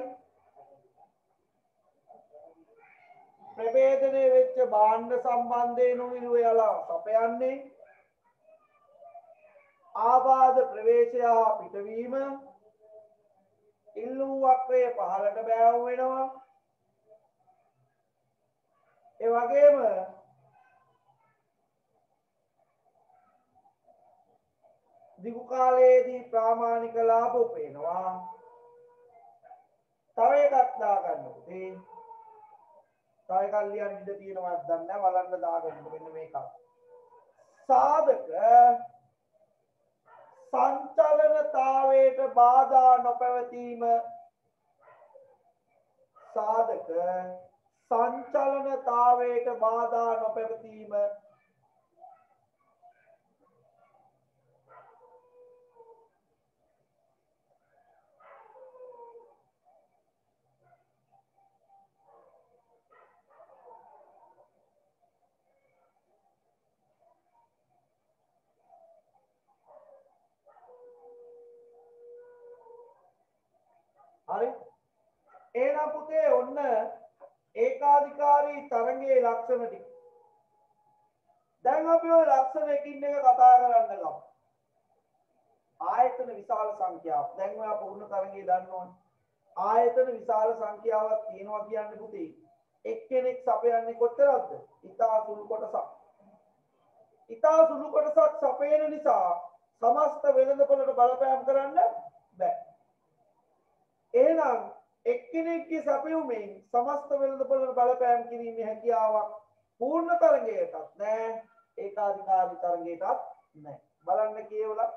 ප්‍රවේදනයේ වෙච්ච භාණ්ඩ සම්බන්ධයෙන් උනිරු එලා සපයන්නේ ආබාධ ප්‍රවේශය හා පිටවීම ඉල්ලුම් වක්‍රයේ පහළට බෑවුම් වෙනවා ඒ වගේම දිගු කාලයේදී ප්‍රාමාණික ලාභ උපයනවා තව එකක් දාගන්න පුතේ තව එකක් ලියන්න ඉඩ තියෙනවද දන්නේ නැහැ බලන්න දාගන්න මෙන්න මේක සාධක සංචලනතාවයට බාධා නොපැවතීම සාධක සංචලනතාවයට බාධා නොපැවතීම හරි එහෙනම් පුතේ ඔන්න ඒකාධිකාරී තරංගයේ ලක්ෂණ ටික දැන් අපි ඔය ලක්ෂණ එකින් එක කතා කරන්න ගමු ආයතන විශාල සංඛ්‍යාවක් දැන් ඔයා පූර්ණ තරංගය දන්නවනේ ආයතන විශාල සංඛ්‍යාවක් තියෙනවා කියන්නේ පුතේ එක්කෙනෙක් සපයන්නේ කොතරම්ද ඉතා සුළු කොටසක් සපයන නිසා සමස්ත වෙළඳපොළට බලපෑම් කරන්න බෑ එහෙනම් එක්කෙනෙක්ගේ සපයුමෙන් සමස්ත වෙළඳපොළට බලපෑම් කිරීමේ හැකියාවක් පූර්ණ තරංගයටත් නැහැ ඒකාධිකාරී තරංගයටත් නැහැ බලන්න කියවලා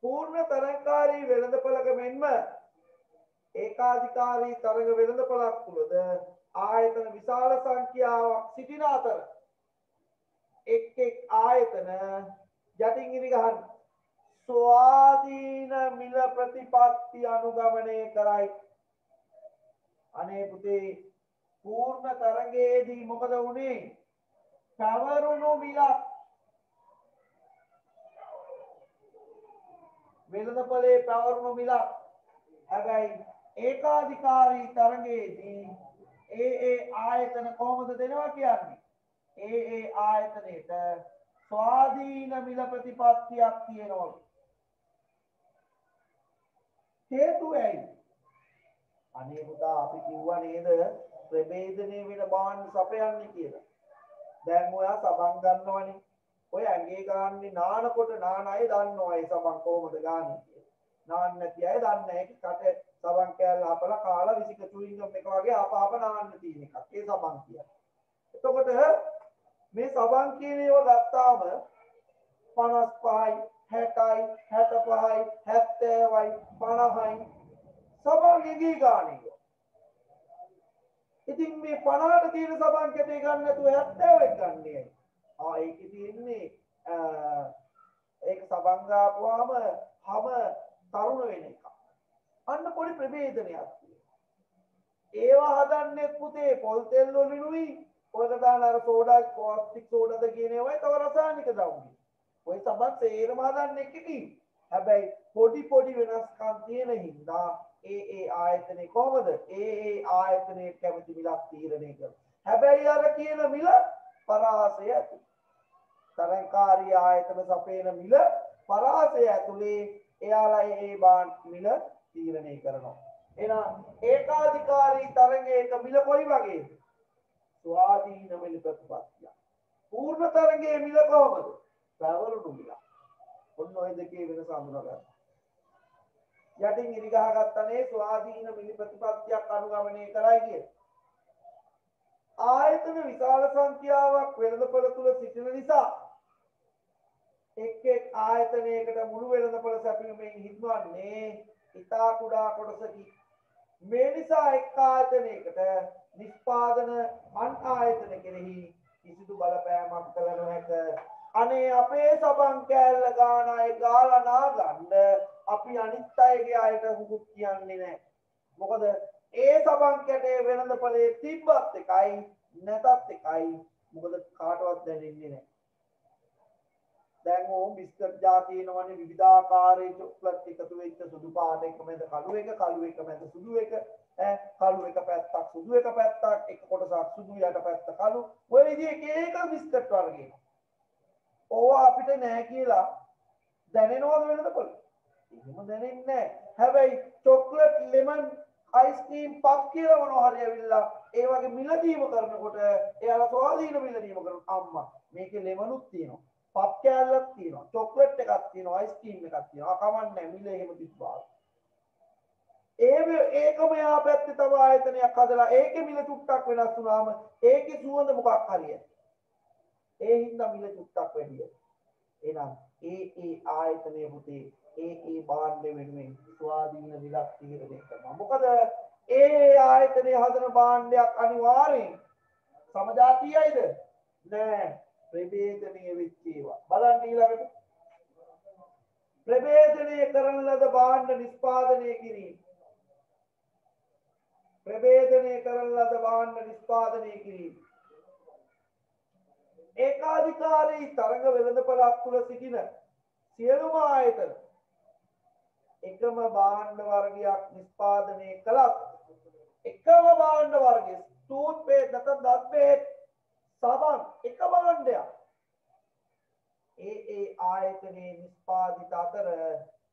පූර්ණ තරංගකාරී වෙළඳපොළක මෙන්ම ඒකාධිකාරී තරංග වෙළඳපොළක් තුලද ආයතන විශාල සංඛ්‍යාවක් සිටින අතර එක් ආයතන යටින් ඉරි ගන්න ස්වාධීන මිල ප්‍රතිපත්ති අනුගමනය කරයි. අනේ පුතේ පූර්ණ තරගයේදී මොකද වුනේ? පැවරුණු මිලක් වෙළඳපොලේ පැවරුණු මිලක්. හැබැයි ඒකාධිකාරී තරගයේදී ඒ ආයතන කොහොමද දෙනවා කියන්නේ? ඒ ආයතනයේට ස්වාධීන මිල ප්‍රතිපත්තියක් තියෙනවා. හේතුව ඇයි? අනේ පුතා අපි කිව්වා නේද ප්‍රභේදණය වෙන භාණ්ඩ සපයන්නේ කියලා. දැන් ඔයා සබන් ගන්නවනේ. ඔය ඇඟේ ගාන්නේ නානකොට නාන අය දන්නවා ඒ සබන් කොහොමද ගාන්නේ කියලා. නාන්න නැති අය දන්නේ නැහැ. කට සබන් කෑල්ල අපලා කාලා විසික චුයින්ගම් එක වගේ ආපහාප නාන්න තියෙන එකක්. ඒ සබන් කියන්නේ. එතකොට මේ සබන් කියන ඒවා ගත්තාම 55යි 60යි 65යි 70යි 50යි සබන් ඉගී ගානේ. ඉතින් මේ 50ට තියෙන සබන් කැටේ ගන්න නැතුව 70 එක ගන්නනේ. ඒකේ තියෙන්නේ ඒක සබන් ගාපුවාම හැම තරුණ වෙන එක. අන්න පොඩි ප්‍රභේදනයක් තියෙනවා. ඒවා හදන්නේ පුතේ පොල් තෙල් වලිනුයි ඔයක දාන අර සෝඩා කාස්ටික් සෝඩාද කියන ඒවායි තව රසායනික ද්‍රව්‍ය. ඔය සබන් සේරම හදන්නේ එකකින්. හැබැයි පොඩි පොඩි වෙනස්කම් තියෙන හින්දා ඒ ආයතනේ කොහමද? ඒ ආයතනයේ කැමති මිලක් තීරණය කරනවා. හැබැයි අර කියන මිල පරාසය ඇතුළේ. තරංකාරී ආයතන සපේන මිල පරාසය ඇතුළේ එයාලා ඒ බාන් මිල තීරණය කරනවා. එහෙනම් ඒකාධිකාරී තරංගයක මිල කොයි වගේද? ස්වාධීන මිල ප්‍රතිපත්තිය. පූර්ණ තරංගයේ මිල කොහොමද? පැවරුණු මිල. ඔන්න ඔය දෙකේ වෙනස හඳුනා ගන්න. යටින් ඉරි ගහගත්තනේ ස්වාධීන මිල ප්‍රතිපත්තියක් අනුගමනය කරයි කිය. ආයතන විශාල සංඛ්‍යාවක් වෙළඳපොළ තුල සිටින නිසා එක් ආයතනයකට මුළු වෙළඳපොළ සැපයීමෙන් හික්මවන්නේ ඉතා කුඩා කොටසකි. මේ නිසා එක් ආයතනයකට නිෂ්පාදන අන් ආයතන කෙරෙහි කිසිදු බලපෑමක් කළ නොහැක. අනේ අපේ සබන් කෑල්ල ගාන අය ගාලා නාගන්න අපි අනිත් අයගේ අයට හුකුත් කියන්නේ නැහැ. මොකද ඒ සබන් කැටේ වෙළඳපොලේ තිබ්බත් එකයි නැතත් එකයි. මොකද කාටවත් දැනෙන්නේ නැහැ. දැන් ඕම් බිස්කට් ජාතියනවනේ විවිධාකාරයේ චොක්ලට් එකතු වෙච්ච සුදු පාට එක මැද කළු එක මැද සුදු එක කළු එක පැත්තක් සුදු එක පැත්තක් එක කොටසක් සුදු යට පැත්ත කළු ඔය විදිහේ එක බිස්කට් වර්ගයක්. ඕවා අපිට නැහැ කියලා දැනෙනවද වෙනදපොළ? එහෙම දැනෙන්නේ නැහැ. හැබැයි චොක්ලට් ලෙමන් අයිස්ක්‍රීම් පප් කියලා මොනවා හරි ඇවිල්ලා ඒ වගේ මිලදීම කරනකොට එයාලා ස්වාධීන මිලදීම කරන අම්මා මේකේ ලෙමනුත් තියෙනවා. පප් කෑල්ලක් තියෙනවා චොක්ලට් එකක් තියෙනවා අයිස්ක්‍රීම් එකක් තියෙනවා කමන්නේ මිල එහෙම තිබ්බා ඒකම යා පැත්තේ තව ආයතනයක් හදලා ඒකේ මිල චුට්ටක් වෙනස් වුණාම ඒකේ සුවඳ මොකක් හරියට ඒ හින්දා මිල චුට්ටක් වැඩි එහෙනම් ඒ ආයතනයේ පුතේ ඒ භාණ්ඩ වෙනුවෙන් ස්වාධීන මිලක් තීරණය කරනවා මොකද ඒ ආයතනයේ හදන භාණ්ඩයක් අනිවාර්යෙන් සමජාතීයයිද නෑ ප්‍රභේදණය වෙච්ච ඒවා බලන්න ඊළඟට ප්‍රභේදණය කරන ලද භාණ්ඩ නිෂ්පාදනය කිරීම ප්‍රභේදණය කරන ලද භාණ්ඩ නිෂ්පාදනය කිරීම ඒකාධිකාරී තරඟ වෙළඳපළක් තුල සිටින සියලුම ආයතන එකම භාණ්ඩ වර්ගයක් නිෂ්පාදනය කළත් එකම භාණ්ඩ වර්ගයේ ටූත් පේස්ට් නැත්නම් දත් පේස්ට් සබන් එක භාණ්ඩයක් ඒ ආයතනයේ නිෂ්පාදිත අතර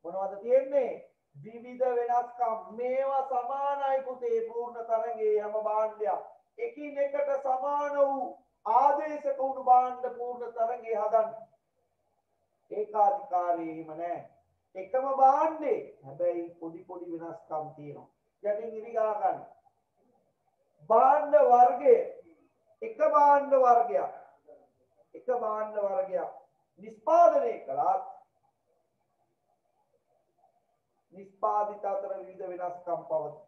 මොනවද තියෙන්නේ විවිධ වෙනස්කම් මේවා සමානයි පුතේ පූර්ණ තරගයේ හැම භාණ්ඩයක් එකින් එකට සමාන වූ ආදේශක වුණු භාණ්ඩ පූර්ණ තරගයේ හදන්න ඒකාධිකාරීම නැහැ එකම භාණ්ඩේ හැබැයි පොඩි පොඩි වෙනස්කම් තියෙනවා යටින් ඉරි ගහ ගන්න භාණ්ඩ වර්ගයේ එක භාණ්ඩ වර්ගයක් නිෂ්පාදනය කළත් නිෂ්පාදිත අතර විවිධ වෙනස්කම් පවතී.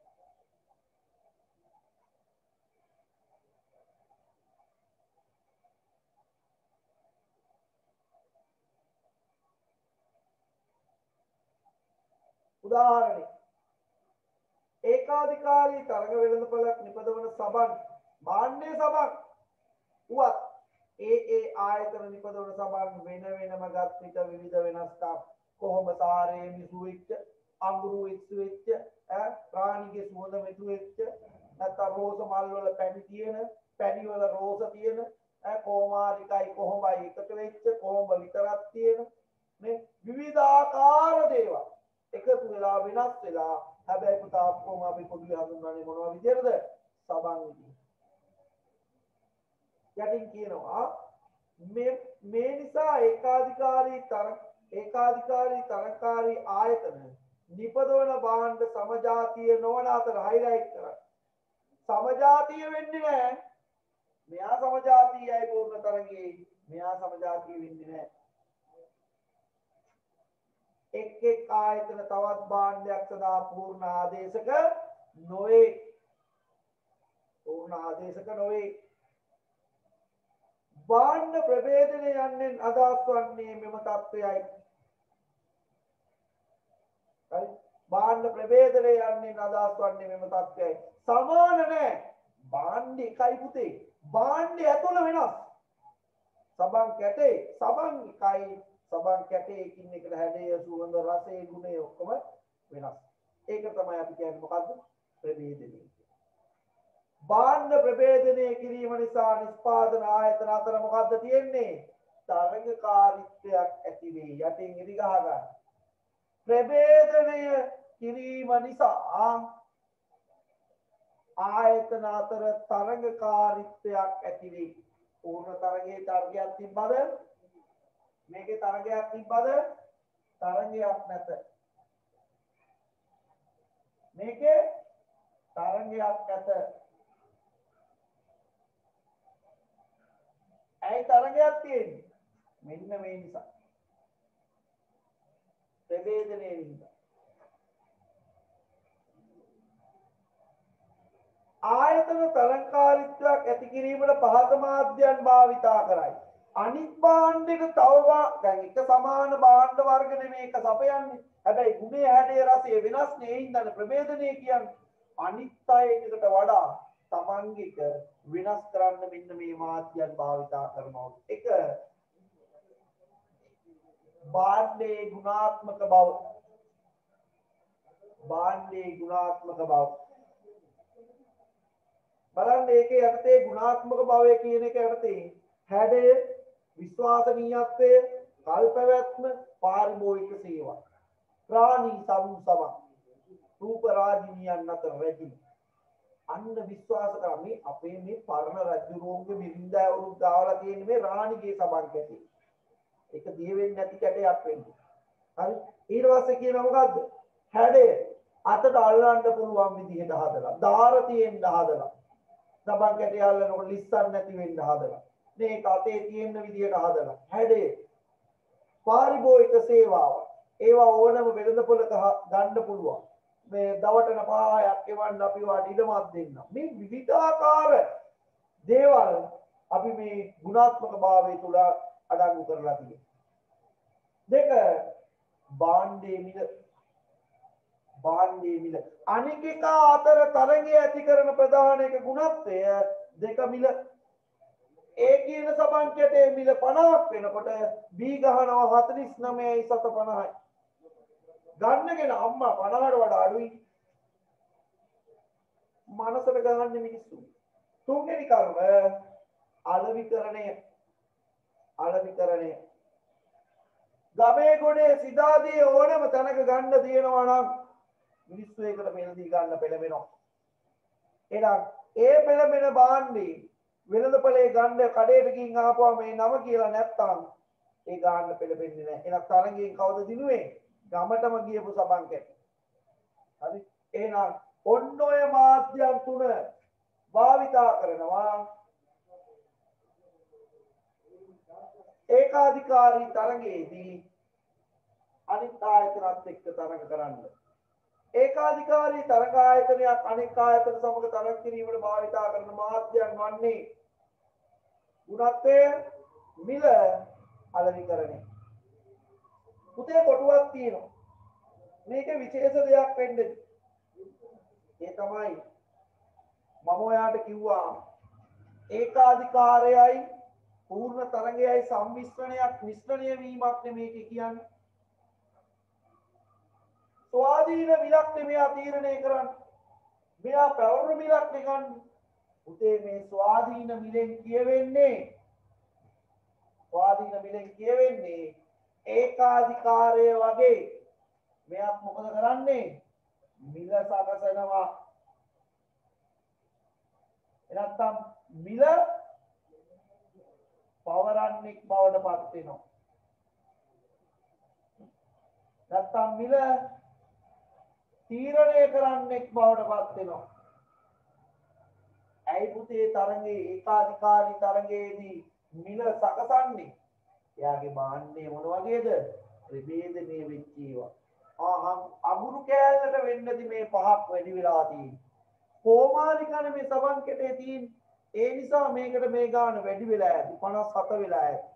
උදාහරණයක් ඒකාධිකාරී තරඟ වෙළඳපළක් නිපදවන සබන් භාණ්ඩයේ සබන් උවත් ඒ ආයතන නිපදවන සබන් වෙන වෙනම ගත් විට විවිධ වෙනස්කම් කොහොම සාරේ මිසු වෙච්ච අඟුරු එක්සු වෙච්ච ප්‍රාණිගේ සුවඳ මෙතු වෙච්ච නැත්නම් රෝස මල් වල පැණි තියෙන පැණි වල රෝස තියෙන කොමාරිකයි කොහොමයි එකතු වෙච්ච කොහොම විතරක් තියෙන මේ විවිධාකාර දේවල් එකතු වෙලා වෙනස් වෙලා හැබැයි පුතා ඔක්කොම අපි පොදුවේ හඳුන්වන්නේ මොනවා විදියටද සබන් විදියට. යටින් කියනවා මේ නිසා ඒකාධිකාරී තරකාරී ආයතන නිපදවන භාණ්ඩ සමජාතීය නොවන අතර හයිලයිට් කරා. සමජාතීය වෙන්නේ නැහැ. මෙයා සමජාතීයයි පූර්ණ තරංගේ මෙයා සමජාතීය වෙන්නේ නැහැ. එක් ආයතන තවත් භාණ්ඩයක් සදා පූර්ණ ආදේශක නොවේ. පූර්ණ ආදේශක නොවේ. භාණ්ඩ ප්‍රභේදනය යන්නේ අදහස් වන්නේ මෙම තත්වයයි. හරි. භාණ්ඩ ප්‍රභේදනය යන්නේ අදහස් වන්නේ මෙම තත්වයයි. සමාන නැහැ. භාණ්ඩ එකයි පුතේ. භාණ්ඩය ඇතුළ වෙනස්. සබන් කැටේ සබන් එකයි සබන් කැටේ එකින් එකට හැඩය සුවඳ රසය ගුණය ඔක්කොම වෙනස්. ඒක තමයි අපි කියන්නේ මොකද්ද? ප්‍රභේදනය. භාණ්ඩ ප්‍රභේදනය කිරීම නිසා නිෂ්පාදන ආයතන අතර මොකද්ද තියෙන්නේ? තරංගකාරීත්වයක් ඇති වේ. යටින් ඉරි ගහ ගන්න. ප්‍රභේදනය කිරීම නිසා ආයතන අතර තරංගකාරීත්වයක් ඇති වේ. පූර්ණ තරංගයේ තරගයක් තිබ්බද? මේකේ තරගයක් තිබ්බද? තරංගයක් නැත. මේකේ තරංගයක් නැත. ඇයි තරංගයක් තියෙන්නේ? මෙන්න මේ නිසා. ප්‍රභේදනයේ නිසා. ආයතන තරංගකාරීත්වයක් ඇති කිරීමට පහත මාධ්‍යයන් භාවිතා කරයි. අනිත් භාණ්ඩයක තව දැන් එක සමාන භාණ්ඩ වර්ග නෙමෙයි එක සපයන්නේ. හැබැයි ගුණය හැඩය රසය වෙනස් නේ. ඒ හින්දා ප්‍රභේදනය කියන්නේ අනිත් අය එකකට වඩා තමන්ගේක වෙනස් කරන්න මෙන්න මේ මාධ්‍යයන් භාවිතා කරනවා. එක භාණ්ඩයේ ගුණාත්මක බව. භාණ්ඩයේ ගුණාත්මක බව. බලන්න ඒකේ යටතේ ගුණාත්මක භවය කියන එක යටතේ හැඩය විශ්වාසනීයත්වය කල්පවැත්ම පාරිභෝගික සේවා ප්‍රාණී සමුසම රූප රාජිනියන් අතර රැඳී අන්න විශ්වාස කරන්නේ අපේ මේ පරණ රජුරුවන්ගේ බිරිඳ අවුරුදු දාවලා තියෙන මේ රාණිගේ සබන් කැටේ ඒක දිය වෙන්නේ නැති කැටයක් වෙන්නේ හරි ඊට පස්සේ කියන මොකද්ද හැඩය අතට අල්ලන්න පුළුවන් විදිහට හදලා දාර තියෙන්න හදලා සබන් කැටේ අල්ලනකොට ලිස්සන් නැති වෙන්න හදලා මේ කතේ තියෙන විදියට හදලා හැඩේ පාරිභෝගික සේවාව ඒවා ඕනම වෙළඳපොළක ගන්න පුළුවන් මේ දවටන පහයක් එවන්න අපි වාට ඉඩමක් දෙන්න මේ විවිධාකාර දේවල් අපි මේ ගුණාත්මක භාවය තුල අඩංගු කරලා තියෙනවා දෙක භාණ්ඩයේ මිල අනික එක අතර තරංගය ඇති කරන ප්‍රධාන එක ගුණත්වය දෙක මිල ඒ කියන සබන් කැටේ මිල 50ක් වෙනකොට B ගහනවා 49.50යි. ගන්නගෙන අම්මා 50ට වඩා අඩුයි. මනසට ගහන්නේ මිනිස්සු. තුන්වෙනි කර්ම අලවිකරණය. ගමේ ගොඩේ සිතාදී ඕනම තැනක ගන්න තියෙනවා නම් මිනිස්සු ඒකට පෙළදී ගන්න පෙළඹෙනවා. එහෙනම් ඒ පෙළඹෙන භාණ්ඩේ වෙළඳපොලේ ගන්න කඩේට ගිහින් ආපුවා මේ නම කියලා නැත්තම් ඒ ගන්න පෙළඹෙන්නේ නැහැ. එහෙනම් තරංගයෙන් කවුද දිනුවේ? ගමටම ගියපු සබන් කැටි. හරි. එහෙනම් ඔන්න ඔය මාධ්‍යයන් තුන භාවිතා කරනවා ඒකාධිකාරී තරංගයේදී අනිත් ආයතනත් එක්ක තරංග කරන්න. ඒකාධිකාරී තරංග ආයතනයක් අනෙක් ආයතන සමග තරංග කිරීමට භාවිතා කරන මාධ්‍යයන් වන්නේ ගුණත්වය මිල අලවිකරණය. පුතේ කොටුවක් තියෙනවා. මේකේ විශේෂ දෙයක් වෙන්නේ ඒ තමයි මම ඔයාට කිව්වා ඒකාධිකාරයයි පූර්ණ තරංගයයි සම්මිශ්‍රණයක් මිශ්‍රණය වීමක් නෙමේක කියන්නේ ස්වාධීන මිලක් මෙයා තීරණය කරන්නේ මෙයා පැවරුණු මිලක් නෙගන්නේ උතේ මේ ස්වාධීන මිලෙන් කියවෙන්නේ ඒකාධිකාරය වගේ මෙයක් මොකද කරන්නේ මිල සකසනවා එනත්තම් මිල පවරන්නෙක් බවට පත් වෙනවා නැත්තම් මිල තීරණය කරන්නෙක් බවට පත් වෙනවා ඇයි පුතේ තරංගේ ඒකාධිකාරී තරංගයේදී මිල සකසන්නේ එයාගේ භාණ්ඩය මොන වගේද ප්‍රභේදනය වෙච්ච ඒවා අගුරු කෑල්ලට වෙන්නදී මේ පහක් වැඩි වෙලා තියෙන්නේ කොමාරිකන මේ සබන් කෙටේ තියෙන ඒ නිසා මේකට මේ ගාන වැඩි වෙලා ඇති 57 වෙලා ඇති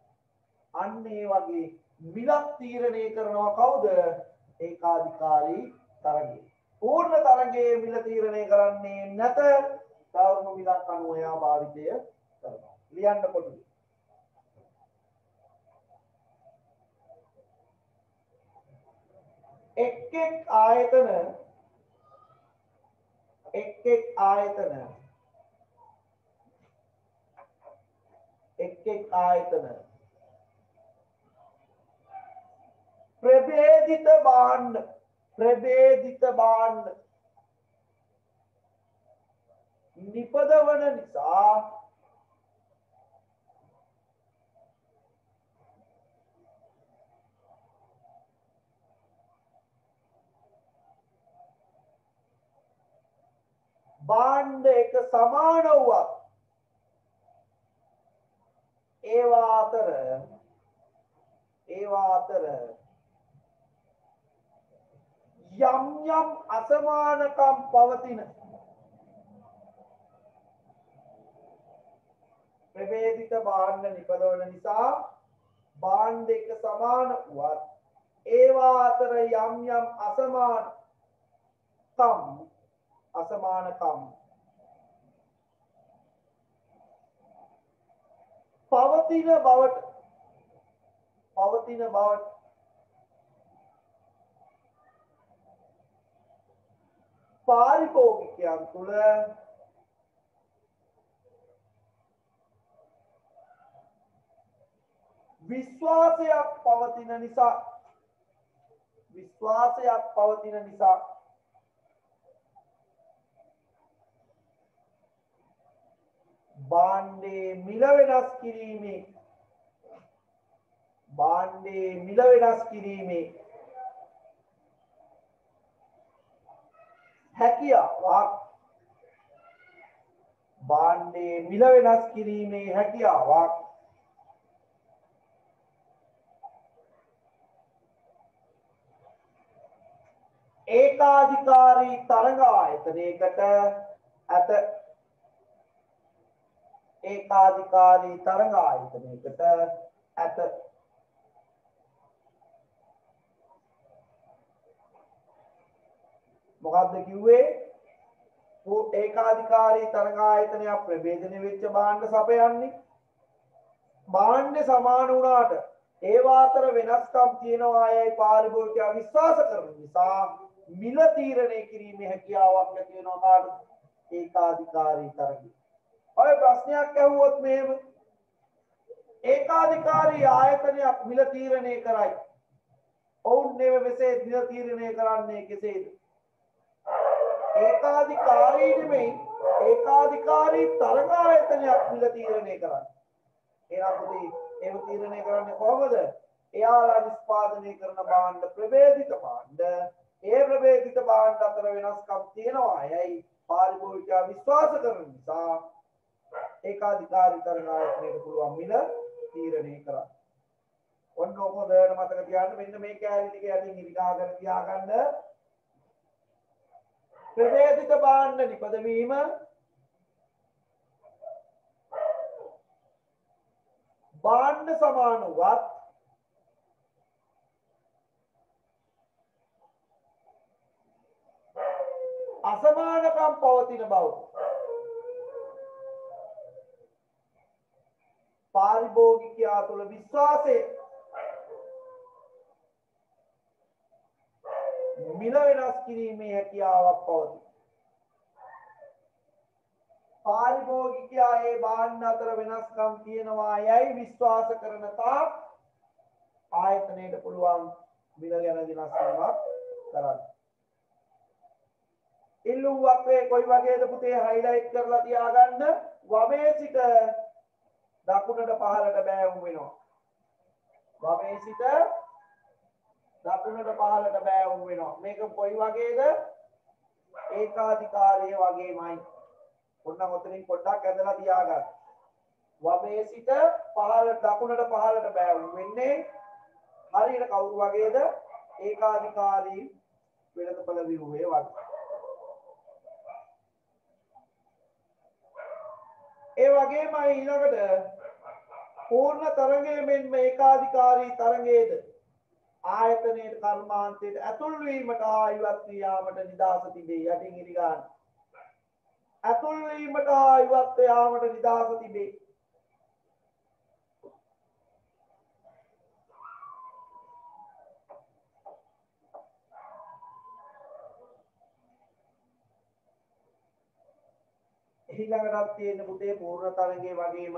අන්න ඒ වගේ මිලක් තීරණය කරනවා කවුද ඒකාධිකාරී තරංගය පූර්ණ තරංගයේ මිල තීරණය කරන්නේ නැත සාවර්ණ මිලක් අනුව එයා භාවිතය කරනවා ලියන්න පොඩි එක් එක් ආයතන ප්‍රභේදිත භාණ්ඩ නිපදවන නිසා භාණ්ඩ එක සමාන වුවත් ඒවා අතර යම් අසමානකම් පවතින ප්‍රභේදිත භාණ්ඩ නිපදවන නිසා භාණ්ඩ එක සමාන වුවත් ඒවා අතර යම් අසමානකම් පවතින බවට පාරිභෝගිකයන් තුළ විශ්වාසයක් පවතින නිසා භාණ්ඩේ මිල වෙනස් කිරීමේ හැකියාවක් ඒකාධිකාරී තරංග ආයතනයකට ඇත මොකක්ද කිව්වේ ඒකාධිකාරී තරංග ආයතනයක් ප්‍රභේදනය වෙච්ච භාණ්ඩ සපයන්නේ භාණ්ඩ සමාන වුණාට ඒවා අතර වෙනස්කම් තියෙනවා අයයි පාරිභෝගිකයා විශ්වාස කරන නිසා මිල තීරණය කිරීමේ හැකියාවක් ඇති වෙනවා කාටද ඒකාධිකාරී තරංගය. ඔය ප්‍රශ්නයක් ඇහුවොත් මෙහෙම ඒකාධිකාරී ආයතනයක් මිල තීරණය කරයි. ඔවුන් මෙසේ මිල තීරණය කරන්නේ කෙසේද? ඒකාධිකාරී නෙමෙයි ඒකාධිකාරී තරංග ආයතනයක් මිල තීරණය කරන්නේ. එහෙනම් ඒව තීරණය කරන්නේ කොහොමද? එයාලා නිෂ්පාදනය කරන භාණ්ඩ ප්‍රභේදිත භාණ්ඩ. ඒ ප්‍රභේදිත භාණ්ඩ අතර වෙනස්කම් තියෙනවා. එයි පාරිභෝගිකයා විශ්වාස කරන නිසා ඒකාධිකාරී තරංග ආයතනයට පුළුවන් මිල තීරණය කරන්න. ඔන්න ඔක හොඳට මතක තියාගන්න. මෙන්න මේ කැලේ ටික යටින් ඉරිගාගෙන තියාගන්න. ප්‍රභේදිත භාණ්ඩ නිපදවීම භාණ්ඩ සමාන වත් පවතින බව. පාරිභෝගිකයා තුළ විශ්වාසය මිල වෙනස් කිරීමේ හැකියාවක් පවතී. පාරිභෝගිකයා ඒ භාණ්ඩ අතර වෙනස්කම් තියෙනවා යයි විශ්වාස කරන තාක් ආයතනයට පුළුවන් මිල ගැන වෙනස් වීමක් කරන්න. ඉල්ලුවක් වේ කොයි වගේද පුතේ හයිලයිට් කරලා තියාගන්න. වමේ සිට දකුණට පහළට බෑවුම් වෙනවා. වමේ සිට දකුණට පහළට බෑවුම් වෙනවා. මේක කොයි වගේද? ඒකාධිකාරී වගේමයි. ඔන්න ඔතනින් පොඩ්ඩක් ඇදලා තියාගන්න. වමේ සිට පහළට දකුණට පහළට බෑවුම් වෙන්නේ හරියට කවුරු වගේද? ඒකාධිකාරී වෙළඳපොළ ව්‍යුහය වගේ. ඒ වගේම ඊළඟට පූර්ණ තරංගයේ මෙන්ම ඒකාධිකාරී තරංගයේද ආයතනයේ කර්මාන්තයට ඇතුල් වීමට ආයුවත් යාමට නිදාස තිබේ. යටින් ඉරි ගන්න. ඇතුල් වීමට ආයුවත් යාමට නිදාස තිබේ. ඊළඟට තියෙන පුතේ පූර්ණ තරංගයේ වගේම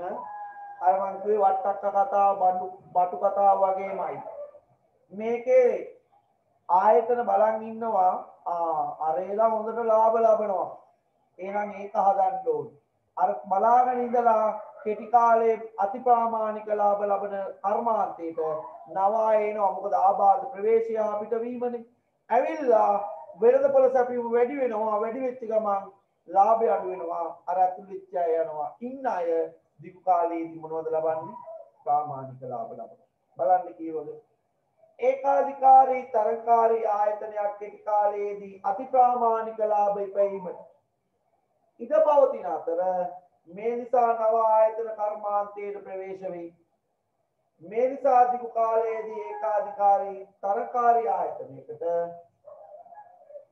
අර මං කිව්වේ වට්ටක්ක කතාව බටු කතාව වගේමයි. මේකේ ආයතන බලන් ඉන්නවා අරේලා හොඳට ලාභ ලබනවා. එහෙනම් ඒක හදන්න ඕනේ. අර බලාගෙන ඉඳලා කෙටි කාලේ අතිප්‍රාමාණික ලාභ ලබන කර්මාන්තයට නවා එනවා. මොකද ආබාධ ප්‍රවේශය අපිට වීමනේ. ඇවිල්ලා වෙළඳපොළ සැපීම වැඩි වෙනවා. වැඩි වෙච්ච ගමන් ලාභය අඩු වෙනවා. අර අතුල් වෙච්ච අය යනවා. ඉන්න අය දිගු කාලයේදී මොනවද ලබන්නේ? ප්‍රාමාණික ලාභ ලබනවා. බලන්න කීවද? ඒකාධිකාරී තරංකාරී ආයතනයක් කෙටි කාලයේදී අතිප්‍රාමාණික ලාභ ඉපැයීමට ඉඩ පවතින අතර මේ නිසා නව ආයතන කර්මාන්තයට ප්‍රවේශ වේ. මේ නිසා දිගු කාලයේදී ඒකාධිකාරී තරංකාරී ආයතනයකට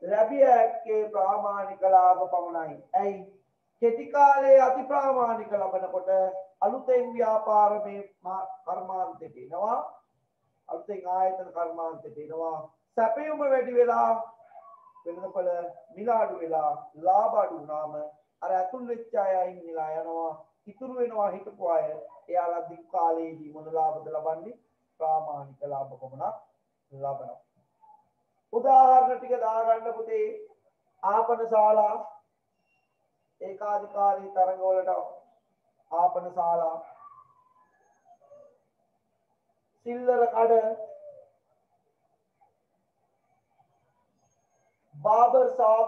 ලැබිය හැක්කේ ප්‍රාමාණික ලාභ පමණයි. ඇයි? කෙටි කාලයේ අතිප්‍රාමාණික ලබනකොට අලුතෙන් ව්‍යාපාරමේ කර්මාන්තයට එනවා. අලුතෙන් ආයතන කර්මාන්තයට එනවා. සැපයුම වැඩි වෙලා වෙළඳපොළ මිල අඩු වෙලා ලාභ අඩු වුණාම අර අතුල් වෙච්ච අය අයින් වෙලා යනවා. ඉතුරු වෙනවා හිටපු අය. එයාලා දිගු කාලයේදී මොන ලාභද ලබන්නේ? ප්‍රාමාණික ලාභ පමණක් ලබනවා. උදාහරණ ටික දාගන්න පුතේ. ආපන ශාලා ඒකාධිකාරී තරංග වලට ආපන ශාලා සිල්ලර කඩ बाबर साहब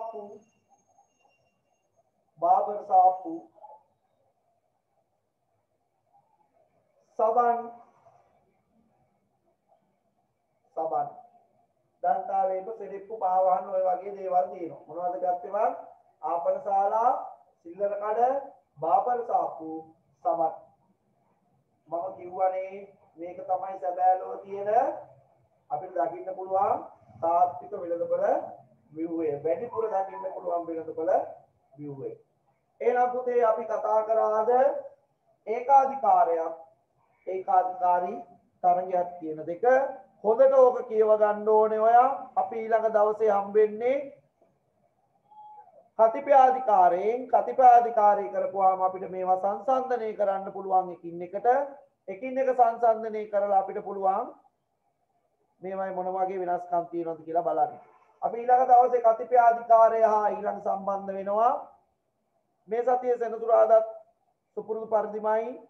සබන් දන්තාවේක සිරිප්පු පාවහන් ඔය වගේ දේවල් තියෙනවා. මොනවද ගත්තේවා? ආපන ශාලා, සිල්ලර කඩ, බාබර් සාප්පු, සබන්. මම කිව්වනේ මේක තමයි සැබෑලෝ තියෙන අපිට දකින්න පුළුවන් තාත්වික වෙළඳපොළ ව්‍යුහය. වැඩිපුර දකින්න පුළුවන් වෙළඳපොළ ව්‍යුහය. එහෙනම් පුතේ අපි කතා කරාද ඒකාධිකාරී තරංගයක් කියන දෙක. හොඳට ඕක කියව ගන්න ඕනේ ඔයා. අපි ඊළඟ දවසේ හම්බෙන්නේ කතිපාධිකාරී කරපුවාම අපිට මේවා සංසන්දනය කරන්න පුළුවන් එකින් එක සංසන්දනය කරලා අපිට පුළුවන් මේවයි මොන වගේ වෙනස්කම් තියෙනවද කියලා බලන්න. අපි ඊළඟ දවසේ කතිපාධිකාරය හා ඊළඟ සම්බන්ධ වෙනවා. මේ සතියේ සෙනසුරාදාත් සුපුරුදු පරිදිමයි